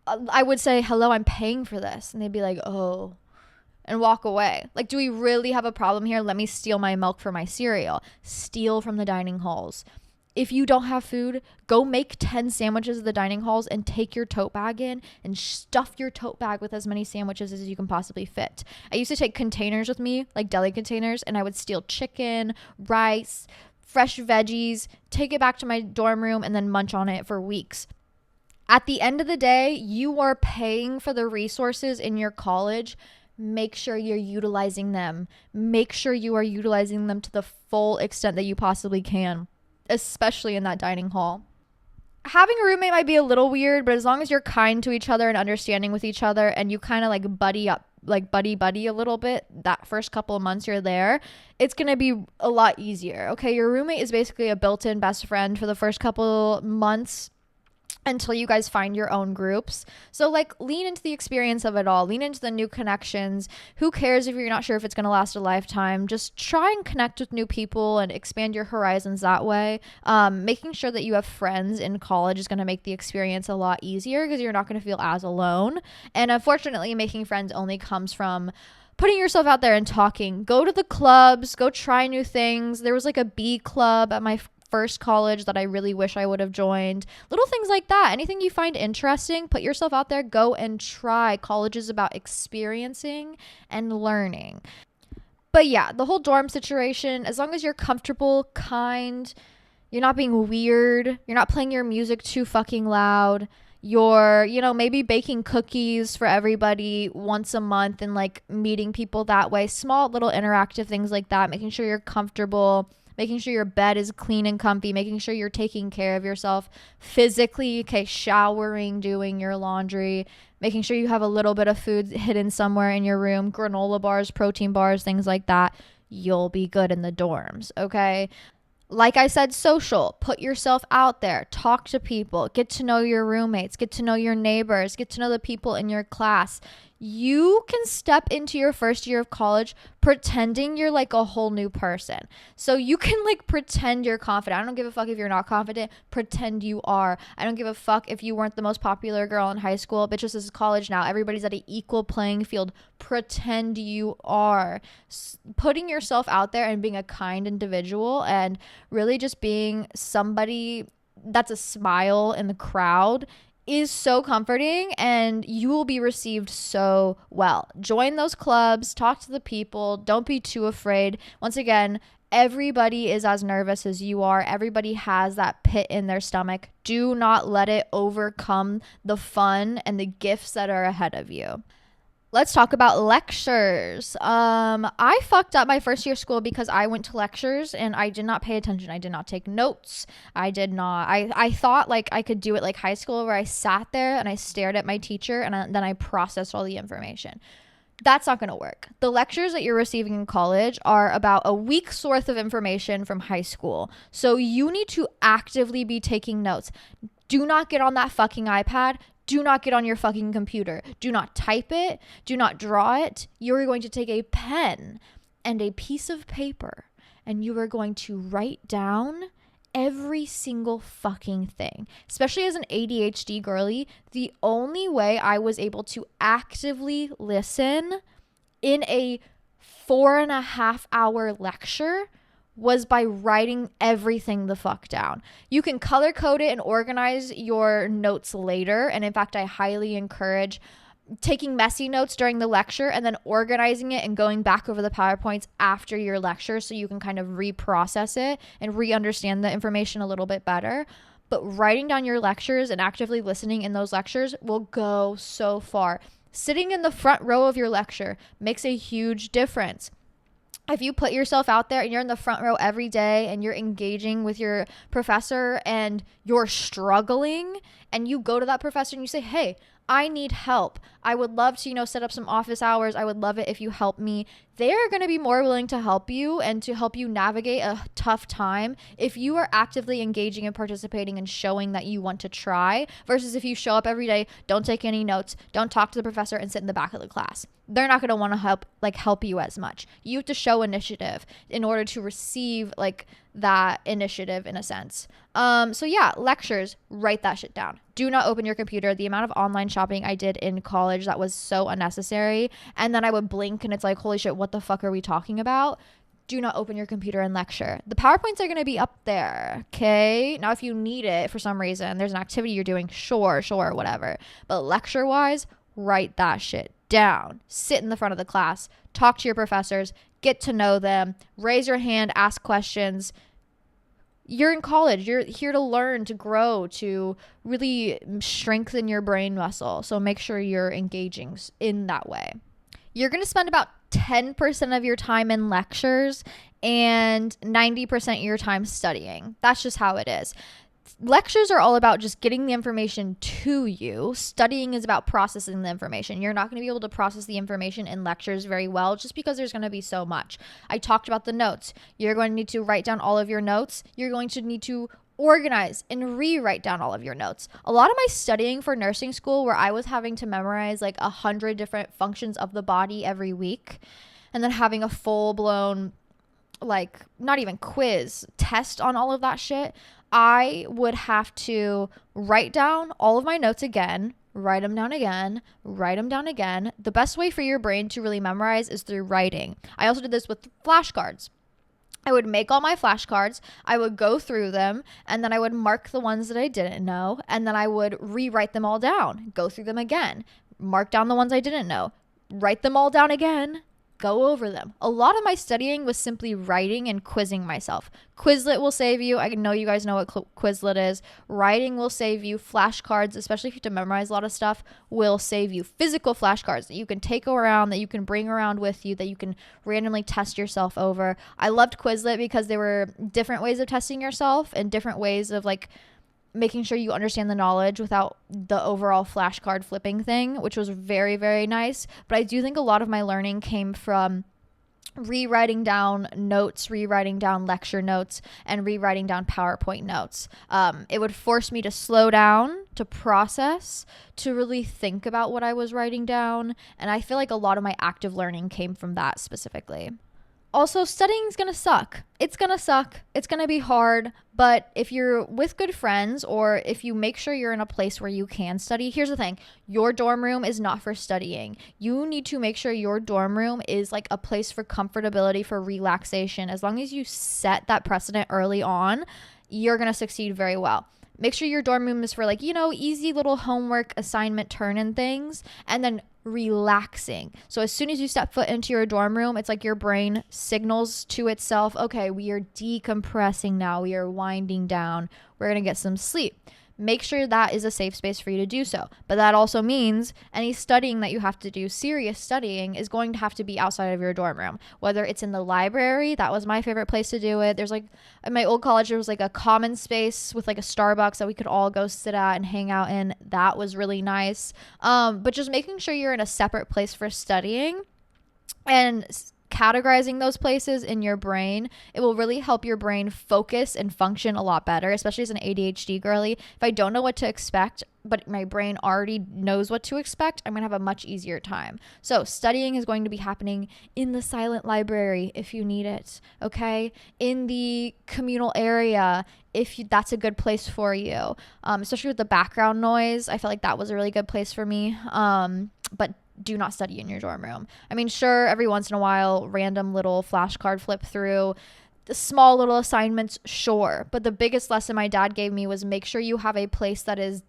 I would say, hello, I'm paying for this. And they'd be like, oh, and walk away. Like, do we really have a problem here? Let me steal my milk for my cereal. Steal from the dining halls. If you don't have food, go make 10 sandwiches at the dining halls and take your tote bag in and stuff your tote bag with as many sandwiches as you can possibly fit. I used to take containers with me, like deli containers, and I would steal chicken, rice, fresh veggies, take it back to my dorm room, and then munch on it for weeks. At the end of the day, you are paying for the resources in your college. Make sure you're utilizing them. Make sure you are utilizing them to the full extent that you possibly can, especially in that dining hall. Having a roommate might be a little weird, but as long as you're kind to each other and understanding with each other and you kind of like buddy up, like buddy a little bit, that first couple of months you're there, it's going to be a lot easier. Okay, your roommate is basically a built-in best friend for the first couple months. until you guys find your own groups. So like lean into the experience of it all, lean into the new connections. Who cares if you're not sure if it's going to last a lifetime? Just try and connect with new people and expand your horizons that way. Making sure that you have friends in college is going to make the experience a lot easier because you're not going to feel as alone. And unfortunately, making friends only comes from putting yourself out there and talking. Go to the clubs, go try new things. There was like a bee club at my first college that I really wish I would have joined. Little things like that. Anything you find interesting, put yourself out there, go and try. College is about experiencing and learning. But yeah, the whole dorm situation, as long as you're comfortable, kind, you're not being weird, you're not playing your music too fucking loud, you're, maybe baking cookies for everybody once a month and like meeting people that way. Small little interactive things like that, making sure you're comfortable, making sure your bed is clean and comfy, making sure you're taking care of yourself physically, okay, showering, doing your laundry, making sure you have a little bit of food hidden somewhere in your room, granola bars, protein bars, things like that. You'll be good in the dorms, okay? Like I said, social. Put yourself out there. Talk to people. Get to know your roommates. Get to know your neighbors. Get to know the people in your class. You can step into your first year of college pretending you're like a whole new person. So you can like pretend you're confident. I don't give a fuck if you're not confident. Pretend you are. I don't give a fuck if you weren't the most popular girl in high school. Bitches, this is college now. Everybody's at an equal playing field. Pretend you are. Putting yourself out there and being a kind individual and really just being somebody that's a smile in the crowd is so comforting, and you will be received so well. Join those clubs, talk to the people, don't be too afraid. Once again, everybody is as nervous as you are. Everybody has that pit in their stomach. Do not let it overcome the fun and the gifts that are ahead of you. Let's talk about lectures. I fucked up my first year of school because I went to lectures and I did not pay attention. I did not take notes. I thought like I could do it like high school where I sat there and I stared at my teacher and then I processed all the information. That's not going to work. The lectures that you're receiving in college are about a week's worth of information from high school. So you need to actively be taking notes. Do not get on that fucking iPad. Do not get on your fucking computer. Do not type it. Do not draw it. You're going to take a pen and a piece of paper and you are going to write down every single fucking thing. Especially as an ADHD girly, the only way I was able to actively listen in a 4.5-hour lecture was by writing everything the fuck down. You can color code it and organize your notes later. And in fact, I highly encourage taking messy notes during the lecture and then organizing it and going back over the PowerPoints after your lecture so you can kind of reprocess it and re-understand the information a little bit better. But writing down your lectures and actively listening in those lectures will go so far. Sitting in the front row of your lecture makes a huge difference. If you put yourself out there and you're in the front row every day and you're engaging with your professor and you're struggling and you go to that professor and you say, hey, I need help. I would love to, set up some office hours. I would love it if you help me. They're going to be more willing to help you and to help you navigate a tough time if you are actively engaging and participating and showing that you want to try versus if you show up every day, don't take any notes, don't talk to the professor and sit in the back of the class. They're not going to want to help you as much. You have to show initiative in order to receive that initiative in a sense. So yeah, lectures, write that shit down. Do not open your computer. The amount of online shopping I did in college that was so unnecessary. And then I would blink and it's like, holy shit, what the fuck are we talking about? Do not open your computer and lecture. The PowerPoints are going to be up there. Okay. Now, if you need it for some reason, there's an activity you're doing, sure, whatever. But lecture wise, write that shit down. Sit in the front of the class, talk to your professors, get to know them, raise your hand, ask questions. You're in college. You're here to learn, to grow, to really strengthen your brain muscle. So make sure you're engaging in that way. You're going to spend about 10% of your time in lectures and 90% of your time studying. That's just how it is. Lectures are all about just getting the information to you. Studying is about processing the information. You're not going to be able to process the information in lectures very well just because there's going to be so much. I talked about the notes. You're going to need to write down all of your notes. You're going to need to organize and rewrite down all of your notes. A lot of my studying for nursing school, where I was having to memorize like 100 different functions of the body every week, and then having a full-blown, like, not even quiz, test on all of that shit, I would have to write down all of my notes again, write them down again, write them down again. The best way for your brain to really memorize is through writing. I also did this with flashcards. I would make all my flashcards, I would go through them, and then I would mark the ones that I didn't know, and then I would rewrite them all down, go through them again, mark down the ones I didn't know, write them all down again, go over them. A lot of my studying was simply writing and quizzing myself. Quizlet will save you. I know you guys know what Quizlet is. Writing will save you. Flashcards, especially if you have to memorize a lot of stuff, will save you. Physical flashcards that you can take around, that you can bring around with you, that you can randomly test yourself over. I loved Quizlet because there were different ways of testing yourself and different ways of like making sure you understand the knowledge without the overall flashcard flipping thing, which was very, very nice. But I do think a lot of my learning came from rewriting down notes, rewriting down lecture notes, and rewriting down PowerPoint notes. It would force me to slow down, to process, to really think about what I was writing down. And I feel like a lot of my active learning came from that specifically. Also, studying is going to suck. It's going to suck. It's going to be hard. But if you're with good friends, or if you make sure you're in a place where you can study, here's the thing. Your dorm room is not for studying. You need to make sure your dorm room is like a place for comfortability, for relaxation. As long as you set that precedent early on, you're going to succeed very well. Make sure your dorm room is for like, easy little homework assignment turn-in things, and then relaxing. So as soon as you step foot into your dorm room, it's like your brain signals to itself, okay, we are decompressing now. We are winding down. We're going to get some sleep. Make sure that is a safe space for you to do so. But that also means any studying that you have to do, serious studying, is going to have to be outside of your dorm room. Whether it's in the library, that was my favorite place to do it. There's like, at my old college, there was like a common space with like a Starbucks that we could all go sit at and hang out in. That was really nice. But just making sure you're in a separate place for studying and categorizing those places in your brain, it will really help your brain focus and function a lot better, especially as an ADHD girly. If I don't know what to expect, but my brain already knows what to expect, I'm going to have a much easier time. So studying is going to be happening in the silent library if you need it, okay? In the communal area, that's a good place for you, especially with the background noise. I felt like that was a really good place for me, but do not study in your dorm room. I mean, sure, every once in a while, random little flashcard flip through, the small little assignments, sure. But the biggest lesson my dad gave me was make sure you have a place that is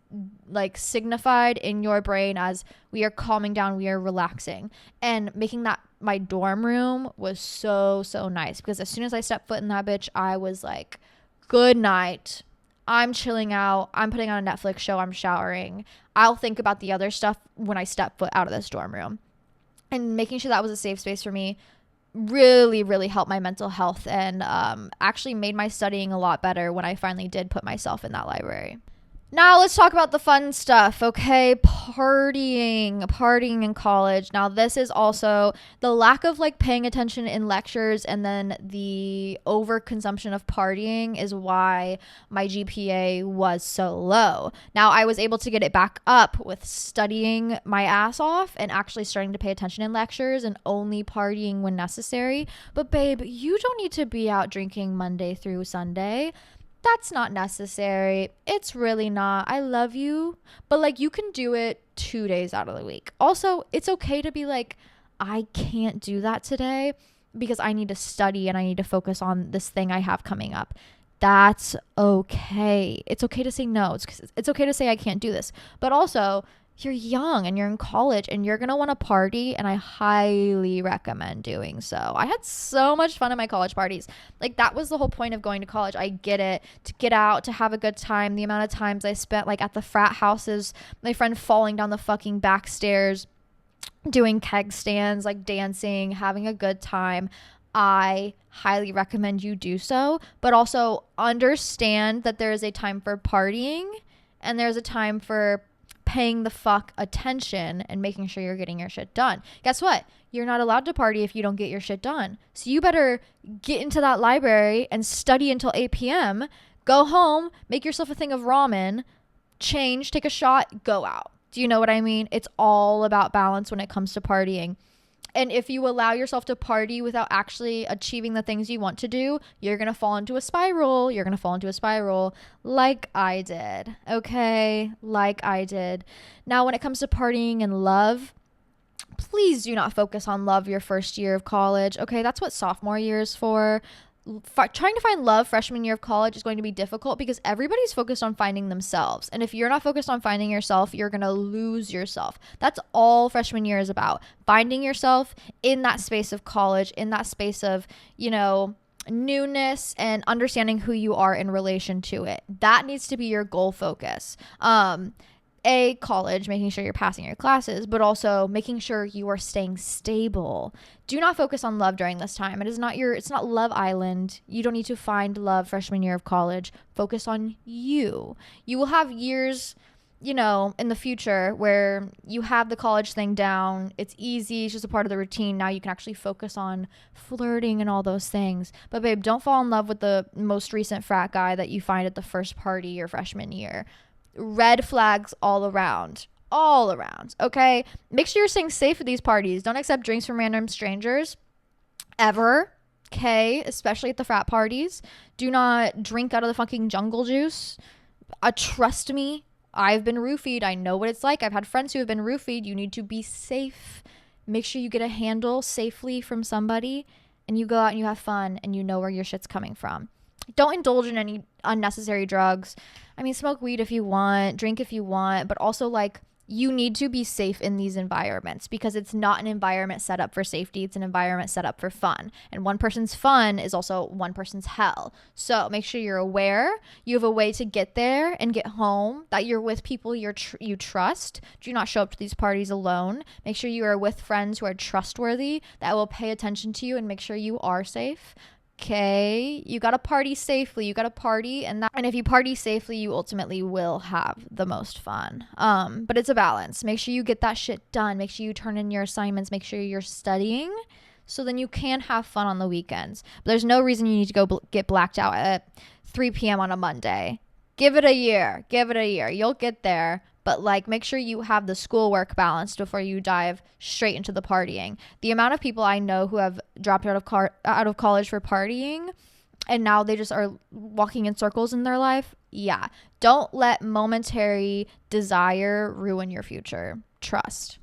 like signified in your brain as we are calming down, we are relaxing. And making that my dorm room was so, so nice, because as soon as I stepped foot in that bitch, I was like, good night. I'm chilling out. I'm putting on a Netflix show. I'm showering. I'll think about the other stuff when I step foot out of this dorm room. And making sure that was a safe space for me really, really helped my mental health, and actually made my studying a lot better when I finally did put myself in that library. Now let's talk about the fun stuff, okay? Partying in college. Now this is also the lack of like paying attention in lectures, and then the overconsumption of partying is why my GPA was so low. Now I was able to get it back up with studying my ass off and actually starting to pay attention in lectures and only partying when necessary. But babe, you don't need to be out drinking Monday through Sunday. That's not necessary. It's really not. I love you, but like you can do it 2 days out of the week. Also, it's okay to be like, I can't do that today because I need to study and I need to focus on this thing I have coming up. That's okay. It's okay to say no. It's okay to say I can't do this. But also, you're young and you're in college and you're going to want to party, and I highly recommend doing so. I had so much fun at my college parties. Like, that was the whole point of going to college. I get it. To get out, to have a good time. The amount of times I spent like at the frat houses, my friend falling down the fucking back stairs, doing keg stands, like dancing, having a good time. I highly recommend you do so, but also understand that there is a time for partying and there's a time for paying the fuck attention and making sure you're getting your shit done. Guess what? You're not allowed to party if you don't get your shit done. So you better get into that library and study until 8 p.m., Go home, make yourself a thing of ramen, change, take a shot, go out. Do you know what I mean? It's all about balance when it comes to partying. And if you allow yourself to party without actually achieving the things you want to do, you're going to fall into a spiral. You're going to fall into a spiral like I did. Okay? Like I did. Now, when it comes to partying and love, please do not focus on love your first year of college. Okay? That's what sophomore year is for. Trying to find love freshman year of college is going to be difficult because everybody's focused on finding themselves. And if you're not focused on finding yourself, you're going to lose yourself. That's all freshman year is about. Finding yourself in that space of college, in that space of, newness and understanding who you are in relation to it. That needs to be your goal focus. College, making sure you're passing your classes, but also making sure you are staying stable. Do not focus on love during this time. It's not Love Island. You don't need to find love freshman year of college. Focus on you. You will have years, in the future where you have the college thing down. It's easy. It's just a part of the routine. Now you can actually focus on flirting and all those things. But babe, don't fall in love with the most recent frat guy that you find at the first party your freshman year. Red flags all around, okay? Make sure you're staying safe at these parties. Don't accept drinks from random strangers ever, okay? Especially at the frat parties. Do not drink out of the fucking jungle juice. Trust me, I've been roofied. I know what it's like. I've had friends who have been roofied. You need to be safe. Make sure you get a handle safely from somebody, and you go out and you have fun, and you know where your shit's coming from. Don't indulge in any unnecessary drugs. I mean, smoke weed if you want, drink if you want, but also you need to be safe in these environments because it's not an environment set up for safety. It's an environment set up for fun. And one person's fun is also one person's hell. So make sure you're aware. You have a way to get there and get home, that you're with people you trust. Do not show up to these parties alone. Make sure you are with friends who are trustworthy, that will pay attention to you and make sure you are safe. Okay, you gotta party safely. You gotta party, and if you party safely, you ultimately will have the most fun. But it's a balance. Make sure you get that shit done. Make sure you turn in your assignments. Make sure you're studying, so then you can have fun on the weekends. But there's no reason you need to go get blacked out at 3 p.m. on a Monday. Give it a year. You'll get there. But make sure you have the schoolwork balanced before you dive straight into the partying. The amount of people I know who have dropped out of college for partying and now they just are walking in circles in their life. Yeah. Don't let momentary desire ruin your future. Trust.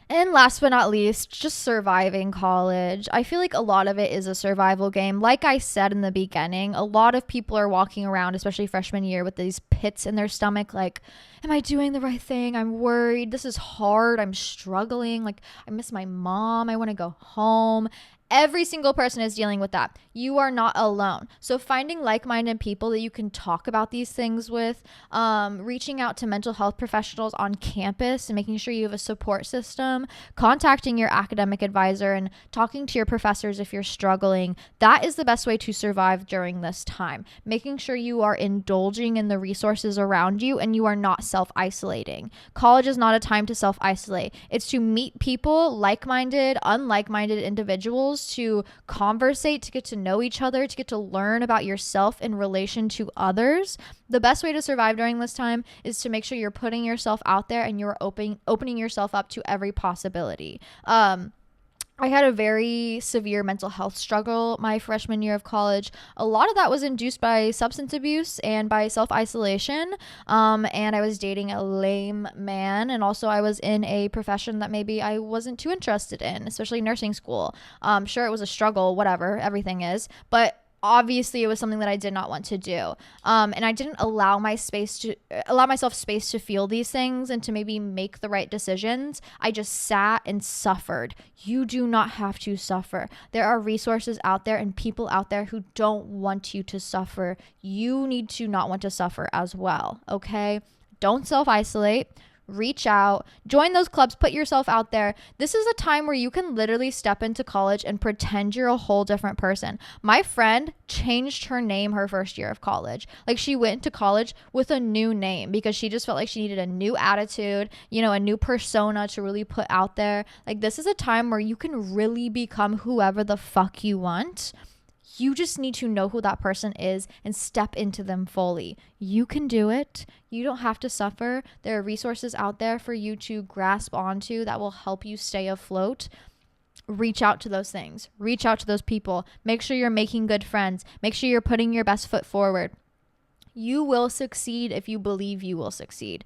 And last but not least, just surviving college. I feel like a lot of it is a survival game. Like I said in the beginning, a lot of people are walking around, especially freshman year, with these pits in their stomach. Am I doing the right thing? I'm worried. This is hard. I'm struggling. I miss my mom. I want to go home. Every single person is dealing with that. You are not alone. So finding like-minded people that you can talk about these things with, reaching out to mental health professionals on campus and making sure you have a support system, contacting your academic advisor and talking to your professors if you're struggling. That is the best way to survive during this time. Making sure you are indulging in the resources around you and you are not self-isolating. College is not a time to self-isolate. It's to meet people, like-minded, unlike-minded individuals, to conversate, to get to know each other, to get to learn about yourself in relation to others. The best way to survive during this time is to make sure you're putting yourself out there and you're opening yourself up to every possibility. I had a very severe mental health struggle my freshman year of college. A lot of that was induced by substance abuse and by self-isolation. And I was dating a lame man. And also I was in a profession that maybe I wasn't too interested in, especially nursing school. Sure, it was a struggle, whatever, everything is. But obviously it was something that I did not want to do. And I didn't allow myself space to feel these things and to maybe make the right decisions. I just sat and suffered. You do not have to suffer. There are resources out there and people out there who don't want you to suffer. You need to not want to suffer as well. Okay? Don't self-isolate. Reach out, join those clubs, put yourself out there. This is a time where you can literally step into college and pretend you're a whole different person. My friend changed her name her first year of college. She went to college with a new name because she just felt like she needed a new attitude, a new persona to really put out there. This is a time where you can really become whoever the fuck you want. You just need to know who that person is and step into them fully. You can do it. You don't have to suffer. There are resources out there for you to grasp onto that will help you stay afloat. Reach out to those things. Reach out to those people. Make sure you're making good friends. Make sure you're putting your best foot forward. You will succeed if you believe you will succeed.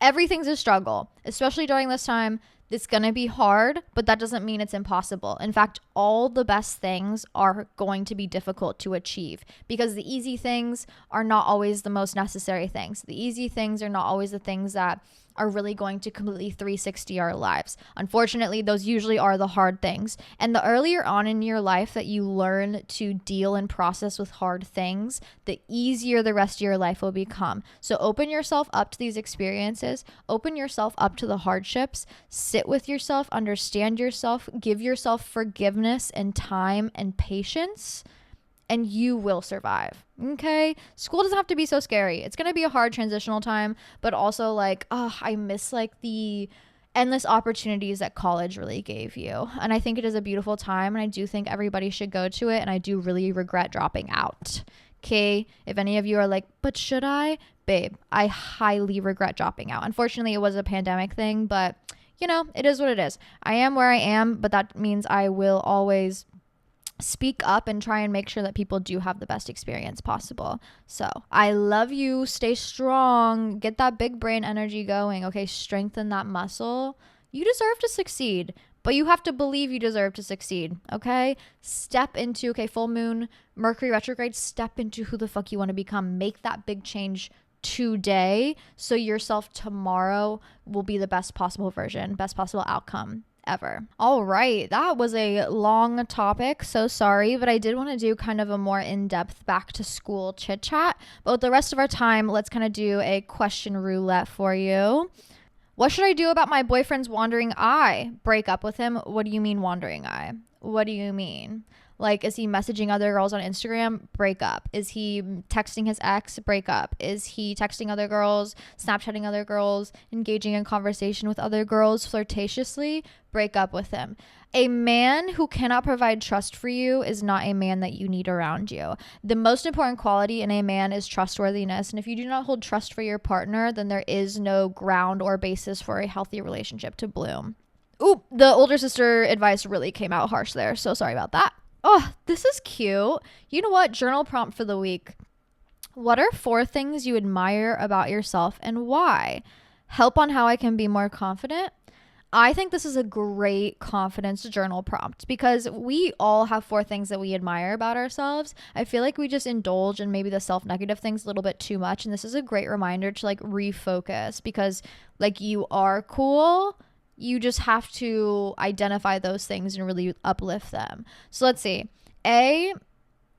Everything's a struggle, especially during this time. It's going to be hard, but that doesn't mean it's impossible. In fact, all the best things are going to be difficult to achieve because the easy things are not always the most necessary things. The easy things are not always the things that are really going to completely 360 our lives. Unfortunately, those usually are the hard things. And the earlier on in your life that you learn to deal and process with hard things, the easier the rest of your life will become. So open yourself up to these experiences, open yourself up to the hardships, sit with yourself, understand yourself, give yourself forgiveness and time and patience, and you will survive. Okay? School doesn't have to be so scary. It's going to be a hard transitional time, but also like, I miss like the endless opportunities that college really gave you. And I think it is a beautiful time, and I do think everybody should go to it, and I do really regret dropping out. Okay? If any of you are like, but should I? Babe, I highly regret dropping out. Unfortunately, it was a pandemic thing, but you know, it is what it is. I am where I am, but that means I will always speak up and try and make sure that people do have the best experience possible. So I love you. Stay strong. Get that big brain energy going. Okay, strengthen that muscle. You deserve to succeed, but you have to believe you deserve to succeed. Okay, step into, okay, full moon, Mercury retrograde, step into who the fuck you want to become. Make that big change today so yourself tomorrow will be the best possible version, best possible outcome ever. All right, that was a long topic, so sorry, but I did want to do kind of a more in-depth back to school chit chat. But with the rest of our time, let's kind of do a question roulette for you. What should I do about my boyfriend's wandering eye? Break up with him? What do you mean wandering eye? What do you mean? Like, is he messaging other girls on Instagram? Break up. Is he texting his ex? Break up. Is he texting other girls, Snapchatting other girls, engaging in conversation with other girls flirtatiously? Break up with him. A man who cannot provide trust for you is not a man that you need around you. The most important quality in a man is trustworthiness. And if you do not hold trust for your partner, then there is no ground or basis for a healthy relationship to bloom. Ooh, the older sister advice really came out harsh there. So sorry about that. Oh, this is cute. You know what? Journal prompt for the week. What are 4 things you admire about yourself and why? Help on how I can be more confident. I think this is a great confidence journal prompt because we all have 4 things that we admire about ourselves. I feel like we just indulge in maybe the self-negative things a little bit too much. And this is a great reminder to like refocus because like you are cool. You just have to identify those things and really uplift them. So let's see.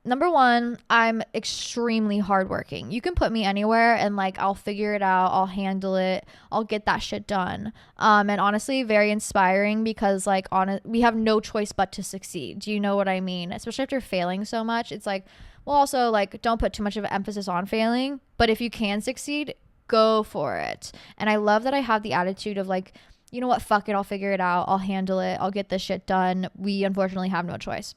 Number 1, I'm extremely hardworking. You can put me anywhere and like I'll figure it out. I'll handle it. I'll get that shit done. And honestly, very inspiring because like we have no choice but to succeed. Do you know what I mean? Especially after failing so much. It's like, well, also like don't put too much of an emphasis on failing. But if you can succeed, go for it. And I love that I have the attitude of like, you know what, fuck it, I'll figure it out, I'll handle it, I'll get this shit done. We unfortunately have no choice.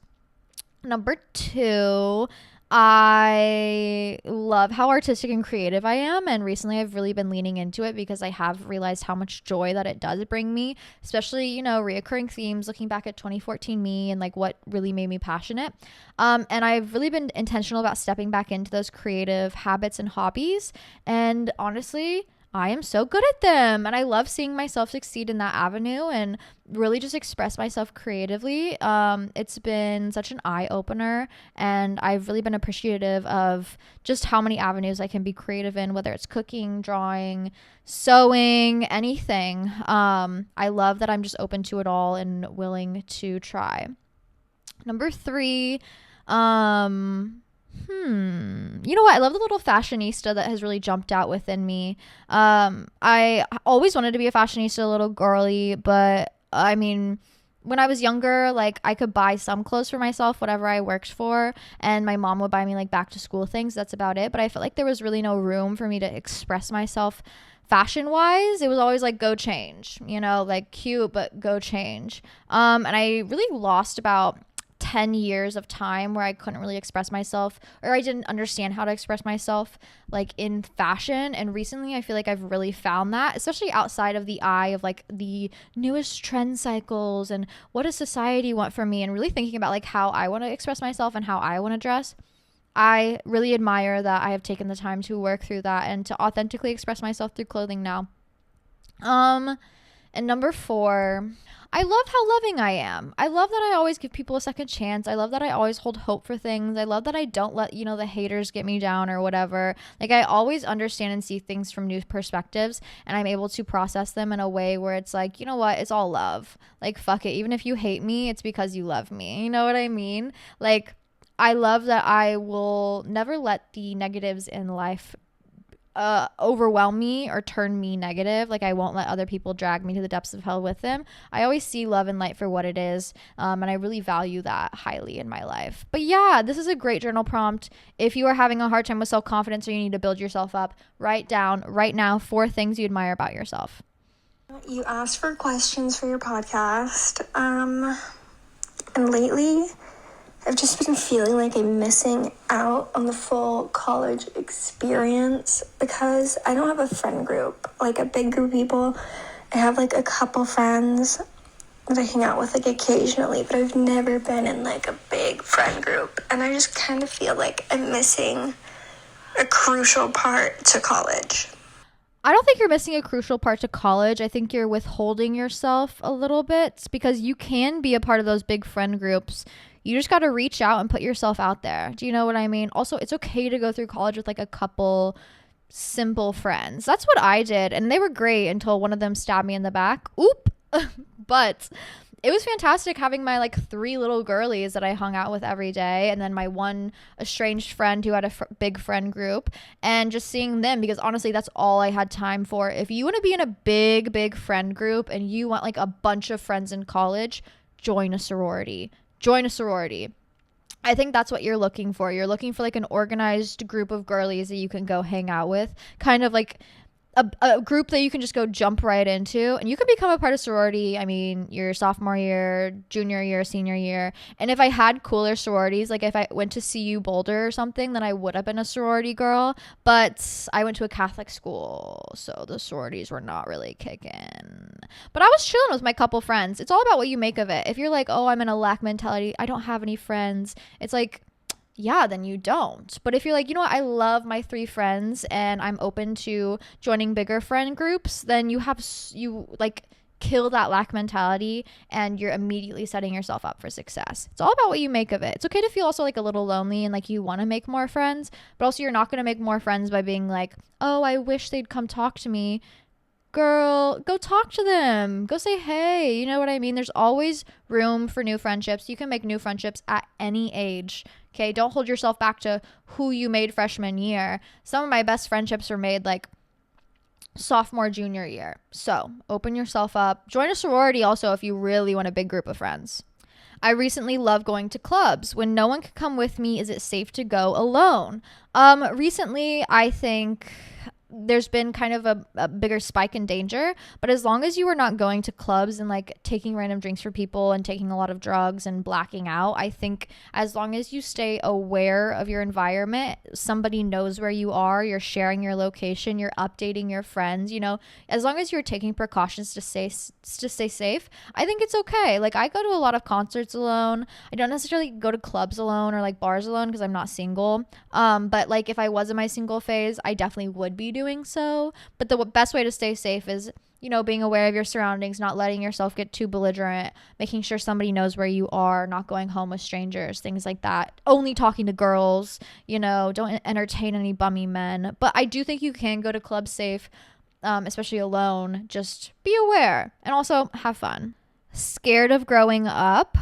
Number 2, I love how artistic and creative I am, and recently I've really been leaning into it because I have realized how much joy that it does bring me, especially, you know, reoccurring themes, looking back at 2014 me and like what really made me passionate. And I've really been intentional about stepping back into those creative habits and hobbies, and honestly, I am so good at them, and I love seeing myself succeed in that avenue and really just express myself creatively. It's been such an eye-opener, and I've really been appreciative of just how many avenues I can be creative in, whether it's cooking, drawing, sewing, anything. I love that I'm just open to it all and willing to try. Number 3, you know what? I love the little fashionista that has really jumped out within me. I always wanted to be a fashionista, a little girly, but I mean, when I was younger, like I could buy some clothes for myself, whatever I worked for, and my mom would buy me like back to school things. That's about it. But I felt like there was really no room for me to express myself fashion wise. It was always like go change, you know, like cute, but go change. And I really lost about 10 years of time where I couldn't really express myself, or I didn't understand how to express myself like in fashion. And recently I feel like I've really found that, especially outside of the eye of like the newest trend cycles and what does society want from me, and really thinking about like how I want to express myself and how I want to dress. I really admire that I have taken the time to work through that and to authentically express myself through clothing now. And number 4, I love how loving I am. I love that I always give people a second chance. I love that I always hold hope for things. I love that I don't let, the haters get me down or whatever. Like, I always understand and see things from new perspectives, and I'm able to process them in a way where it's like, you know what? It's all love. Like, fuck it. Even if you hate me, it's because you love me. You know what I mean? Like, I love that I will never let the negatives in life overwhelm me or turn me negative. Like, I won't let other people drag me to the depths of hell with them. I always see love and light for what it is, and I really value that highly in my life. But yeah, this is a great journal prompt. If you are having a hard time with self-confidence or you need to build yourself up, write down right now 4 things you admire about yourself. You asked for questions for your podcast, and lately I've just been feeling like I'm missing out on the full college experience because I don't have a friend group, like a big group of people. I have like a couple friends that I hang out with like occasionally, but I've never been in like a big friend group. And I just kind of feel like I'm missing a crucial part to college. I don't think you're missing a crucial part to college. I think you're withholding yourself a little bit because you can be a part of those big friend groups. You just got to reach out and put yourself out there. Do you know what I mean? Also, it's okay to go through college with like a couple simple friends. That's what I did. And they were great until one of them stabbed me in the back. Oop. But it was fantastic having my like 3 little girlies that I hung out with every day, and then my one estranged friend who had a big friend group, and just seeing them, because honestly that's all I had time for. If you want to be in a big friend group and you want like a bunch of friends in college, join a sorority. I think that's what you're looking for. You're looking for like an organized group of girlies that you can go hang out with, kind of like a group that you can just go jump right into, and you can become a part of sorority. I mean, your sophomore year, junior year, senior year. And if I had cooler sororities, like if I went to CU Boulder or something, then I would have been a sorority girl. But I went to a Catholic school, so the sororities were not really kicking. But I was chilling with my couple friends. It's all about what you make of it. If you're like, oh, I'm in a lack mentality, I don't have any friends, it's like, yeah, then you don't. But if you're like, you know what, I love my 3 friends and I'm open to joining bigger friend groups, then you like kill that lack mentality and you're immediately setting yourself up for success. It's all about what you make of it. It's okay to feel also like a little lonely and like you want to make more friends, but also you're not going to make more friends by being like, oh, I wish they'd come talk to me. Girl, go talk to them. Go say hey. You know what I mean? There's always room for new friendships. You can make new friendships at any age. Okay, don't hold yourself back to who you made freshman year. Some of my best friendships were made like sophomore, junior year. So open yourself up. Join a sorority also if you really want a big group of friends. I recently love going to clubs. When no one can come with me, is it safe to go alone? Recently, I think there's been kind of a bigger spike in danger, but as long as you are not going to clubs and like taking random drinks for people and taking a lot of drugs and blacking out, I think as long as you stay aware of your environment, somebody knows where you are, you're sharing your location, you're updating your friends, as long as you're taking precautions to stay safe, I think it's okay. Like, I go to a lot of concerts alone. I don't necessarily go to clubs alone or like bars alone because I'm not single, but like if I was in my single phase, I definitely would be doing so. But the best way to stay safe is, being aware of your surroundings, not letting yourself get too belligerent, making sure somebody knows where you are, not going home with strangers, things like that. Only talking to girls, don't entertain any bummy men. But I do think you can go to clubs safe, especially alone. Just be aware and also have fun. Scared of growing up?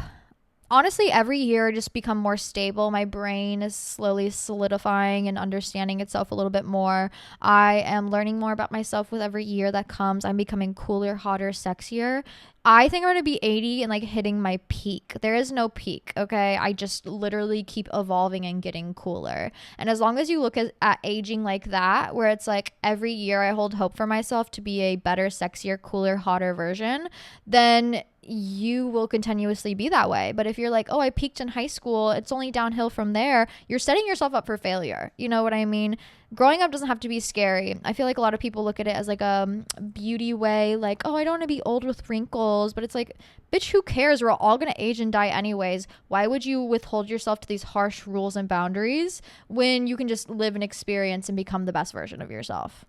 Honestly, every year I just become more stable. My brain is slowly solidifying and understanding itself a little bit more. I am learning more about myself with every year that comes. I'm becoming cooler, hotter, sexier. I think I'm going to be 80 and like hitting my peak. There is no peak, okay? I just literally keep evolving and getting cooler. And as long as you look at aging like that, where it's like every year I hold hope for myself to be a better, sexier, cooler, hotter version, then you will continuously be that way. But if you're like, oh, I peaked in high school, it's only downhill from there, you're setting yourself up for failure. You know what I mean? Growing up doesn't have to be scary. I feel like a lot of people look at it as like a beauty way, like, oh, I don't want to be old with wrinkles. But it's like, bitch, who cares? We're all going to age and die anyways. Why would you withhold yourself to these harsh rules and boundaries when you can just live and experience and become the best version of yourself?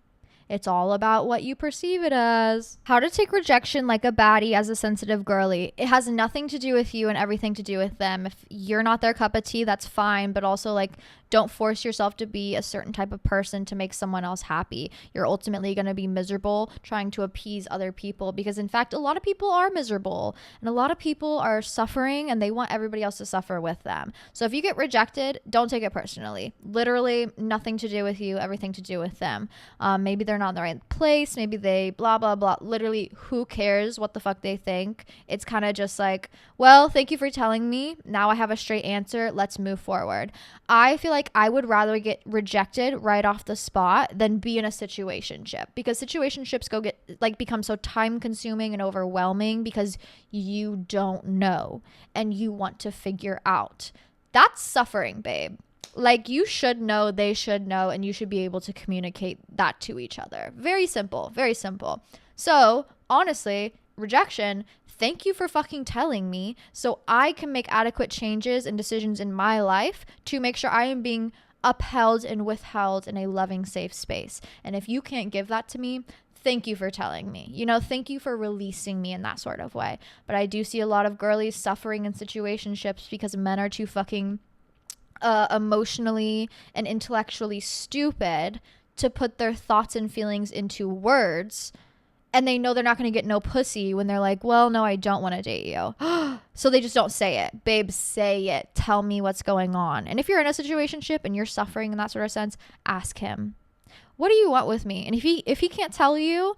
It's all about what you perceive it as. How to take rejection like a baddie as a sensitive girly. It has nothing to do with you and everything to do with them. If you're not their cup of tea, that's fine. But also, like, don't force yourself to be a certain type of person to make someone else happy. You're ultimately going to be miserable trying to appease other people, because in fact, a lot of people are miserable and a lot of people are suffering and they want everybody else to suffer with them. So if you get rejected, don't take it personally. Literally nothing to do with you, everything to do with them. Maybe they're not in the right place. Maybe they blah, blah, blah. Literally, who cares what the fuck they think? It's kind of just like, well, thank you for telling me. Now I have a straight answer. Let's move forward. I feel like I would rather get rejected right off the spot than be in a situationship, because situationships become so time consuming and overwhelming because you don't know and you want to figure out. That's suffering, babe. Like, you should know, they should know, and you should be able to communicate that to each other. Very simple, very simple. So honestly, rejection, thank you for fucking telling me so I can make adequate changes and decisions in my life to make sure I am being upheld and withheld in a loving, safe space. And if you can't give that to me, thank you for telling me. You know, thank you for releasing me in that sort of way. But I do see a lot of girlies suffering in situationships because men are too fucking emotionally and intellectually stupid to put their thoughts and feelings into words, and they know they're not going to get no pussy when they're like, well, no, I don't want to date you. So they just don't say it. Babe, say it. Tell me what's going on. And if you're in a situationship and you're suffering in that sort of sense, ask him, what do you want with me? And if he can't tell you,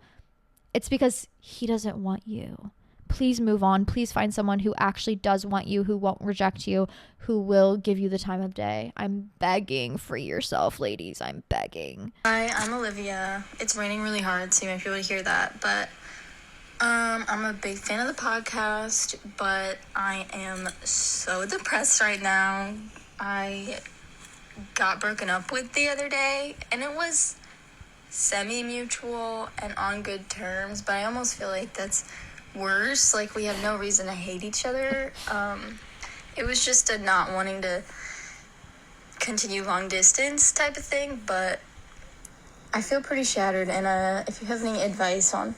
it's because he doesn't want you. Please move on. Please find someone who actually does want you, who won't reject you, who will give you the time of day. I'm begging. Free yourself, ladies. I'm begging. Hi, I'm Olivia. It's raining really hard, so you might be able to hear that. But I'm a big fan of the podcast, but I am so depressed right now. I got broken up with the other day, and it was semi-mutual and on good terms, but I almost feel like that's worse. Like, we have no reason to hate each other. It was just a not wanting to continue long distance type of thing, but I feel pretty shattered. And if you have any advice on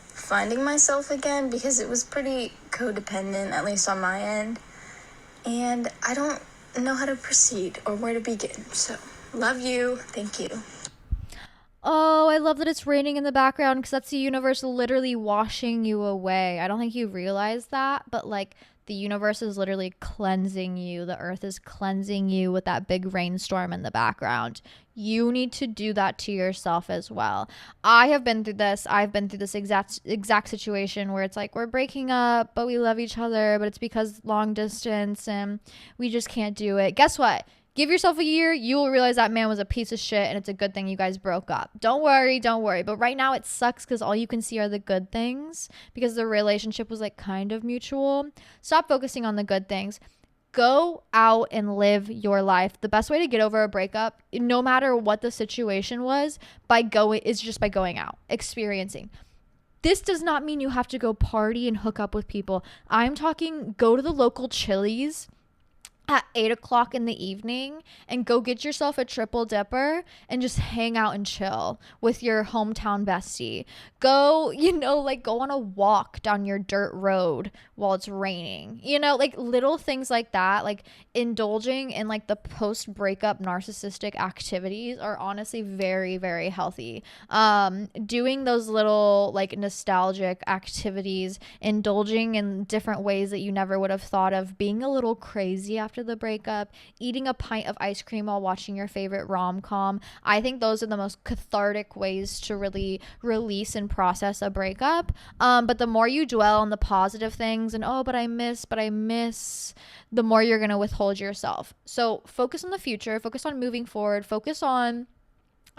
finding myself again, because it was pretty codependent, at least on my end, and I don't know how to proceed or where to begin. So love you. Thank you. Oh, I love that it's raining in the background, because that's the universe literally washing you away. I don't think you realize that, but like, the universe is literally cleansing you. The earth is cleansing you with that big rainstorm in the background. You need to do that to yourself as well. I have been through this. I've been through this exact situation where it's like, we're breaking up, but we love each other, but it's because long distance and we just can't do it. Guess what? Give yourself a year, you will realize that man was a piece of shit, and it's a good thing you guys broke up. Don't worry. But right now it sucks because all you can see are the good things, because the relationship was like kind of mutual. Stop focusing on the good things. Go out and live your life. The best way to get over a breakup, no matter what the situation was, is just by going out, experiencing. This does not mean you have to go party and hook up with people. I'm talking go to the local Chili's at 8 o'clock in the evening and go get yourself a triple dipper and just hang out and chill with your hometown bestie. Go, go on a walk down your dirt road while it's raining. Like little things like that, like indulging in like the post-breakup narcissistic activities are honestly very, very healthy. Doing those little like nostalgic activities, indulging in different ways that you never would have thought of, being a little crazy after the breakup, eating a pint of ice cream while watching your favorite rom-com. I think those are the most cathartic ways to really release and process a breakup. But the more you dwell on the positive things and but I miss, the more you're going to withhold yourself. So focus on the future, focus on moving forward, focus on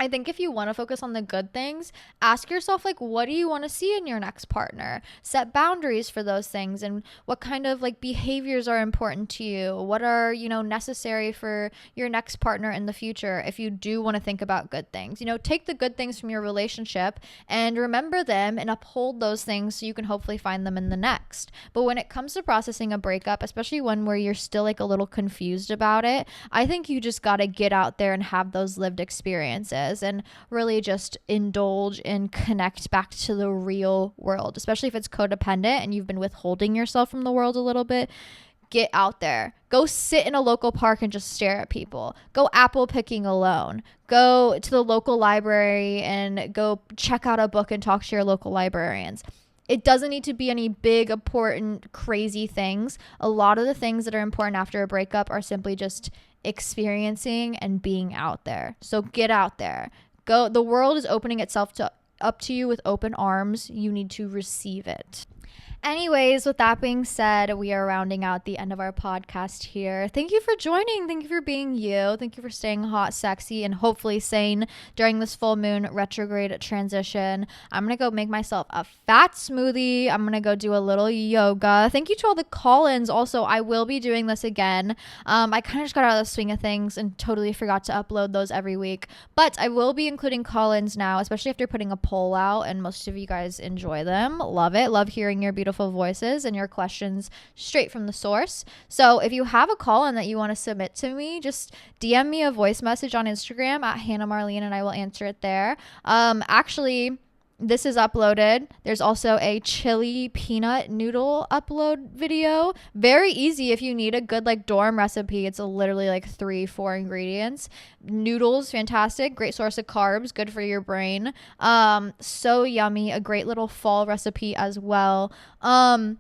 I think if you want to focus on the good things, ask yourself, like, what do you want to see in your next partner? Set boundaries for those things, and what kind of like behaviors are important to you? What are, necessary for your next partner in the future if you do want to think about good things? Take the good things from your relationship and remember them and uphold those things so you can hopefully find them in the next. But when it comes to processing a breakup, especially one where you're still like a little confused about it, I think you just got to get out there and have those lived experiences and really just indulge and connect back to the real world, especially if it's codependent and you've been withholding yourself from the world a little bit. Get out there. Go sit in a local park and just stare at people. Go apple picking alone. Go to the local library and go check out a book and talk to your local librarians. It doesn't need to be any big, important, crazy things. A lot of the things that are important after a breakup are simply just experiencing and being out there. So get out there. Go. The world is opening itself up to you with open arms. You need to receive it. Anyways, with that being said, we are rounding out the end of our podcast here. Thank you for joining. Thank you for being you. Thank you for staying hot, sexy, and hopefully sane during this full moon retrograde transition. I'm going to go make myself a fat smoothie. I'm going to go do a little yoga. Thank you to all the call-ins. Also, I will be doing this again. I kind of just got out of the swing of things and totally forgot to upload those every week. But I will be including call-ins now, especially after putting a poll out, and most of you guys enjoy them. Love it. Love hearing your beautiful voices and your questions straight from the source. So if you have a call-in that you want to submit to me, just DM me a voice message on Instagram at Hannah Marlene and I will answer it there. Actually, this is uploaded. There's also a chili peanut noodle upload video. Very easy if you need a good like dorm recipe. It's literally like 3-4 ingredients. Noodles, fantastic. Great source of carbs. Good for your brain. So yummy. A great little fall recipe as well. And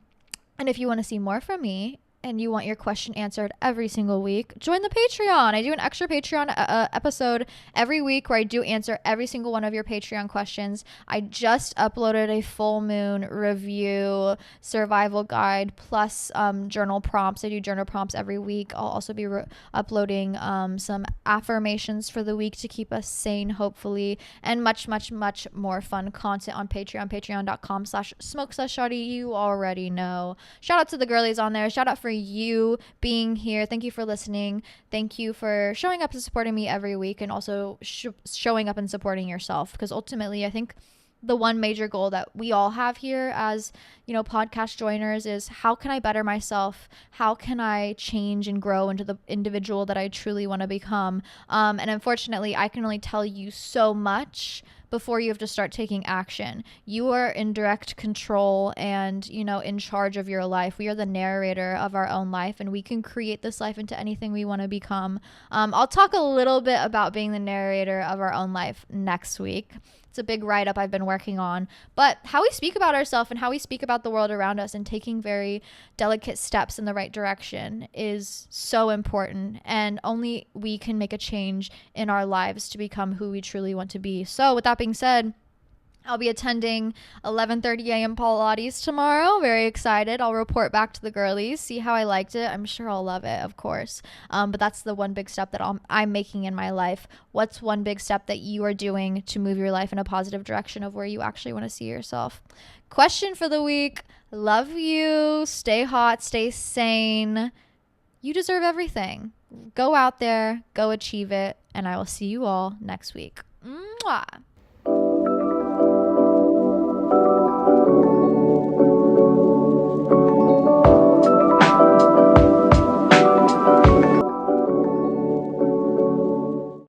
if you want to see more from me and you want your question answered every single week, join the Patreon. I do an extra Patreon episode every week where I do answer every single one of your Patreon questions. I just uploaded a full moon review survival guide plus journal prompts. I do journal prompts every week. I'll also be uploading some affirmations for the week to keep us sane, hopefully, and much, much, much more fun content on Patreon, patreon.com/smokesashawty. You already know. Shout out to the girlies on there. Shout out for you being here. Thank you for listening. Thank you for showing up and supporting me every week, and also showing up and supporting yourself, because ultimately I think the one major goal that we all have here as, podcast joiners is, how can I better myself? How can I change and grow into the individual that I truly want to become? And unfortunately, I can only tell you so much before you have to start taking action. You are in direct control and, in charge of your life. We are the narrator of our own life, and we can create this life into anything we want to become. I'll talk a little bit about being the narrator of our own life next week. It's a big write-up I've been working on. But how we speak about ourselves and how we speak about the world around us and taking very delicate steps in the right direction is so important. And only we can make a change in our lives to become who we truly want to be. So with that being said, I'll be attending 11:30 a.m. Pilates tomorrow. Very excited. I'll report back to the girlies, see how I liked it. I'm sure I'll love it, of course. But that's the one big step that I'm making in my life. What's one big step that you are doing to move your life in a positive direction of where you actually want to see yourself? Question for the week. Love you. Stay hot. Stay sane. You deserve everything. Go out there. Go achieve it. And I will see you all next week. Mwah.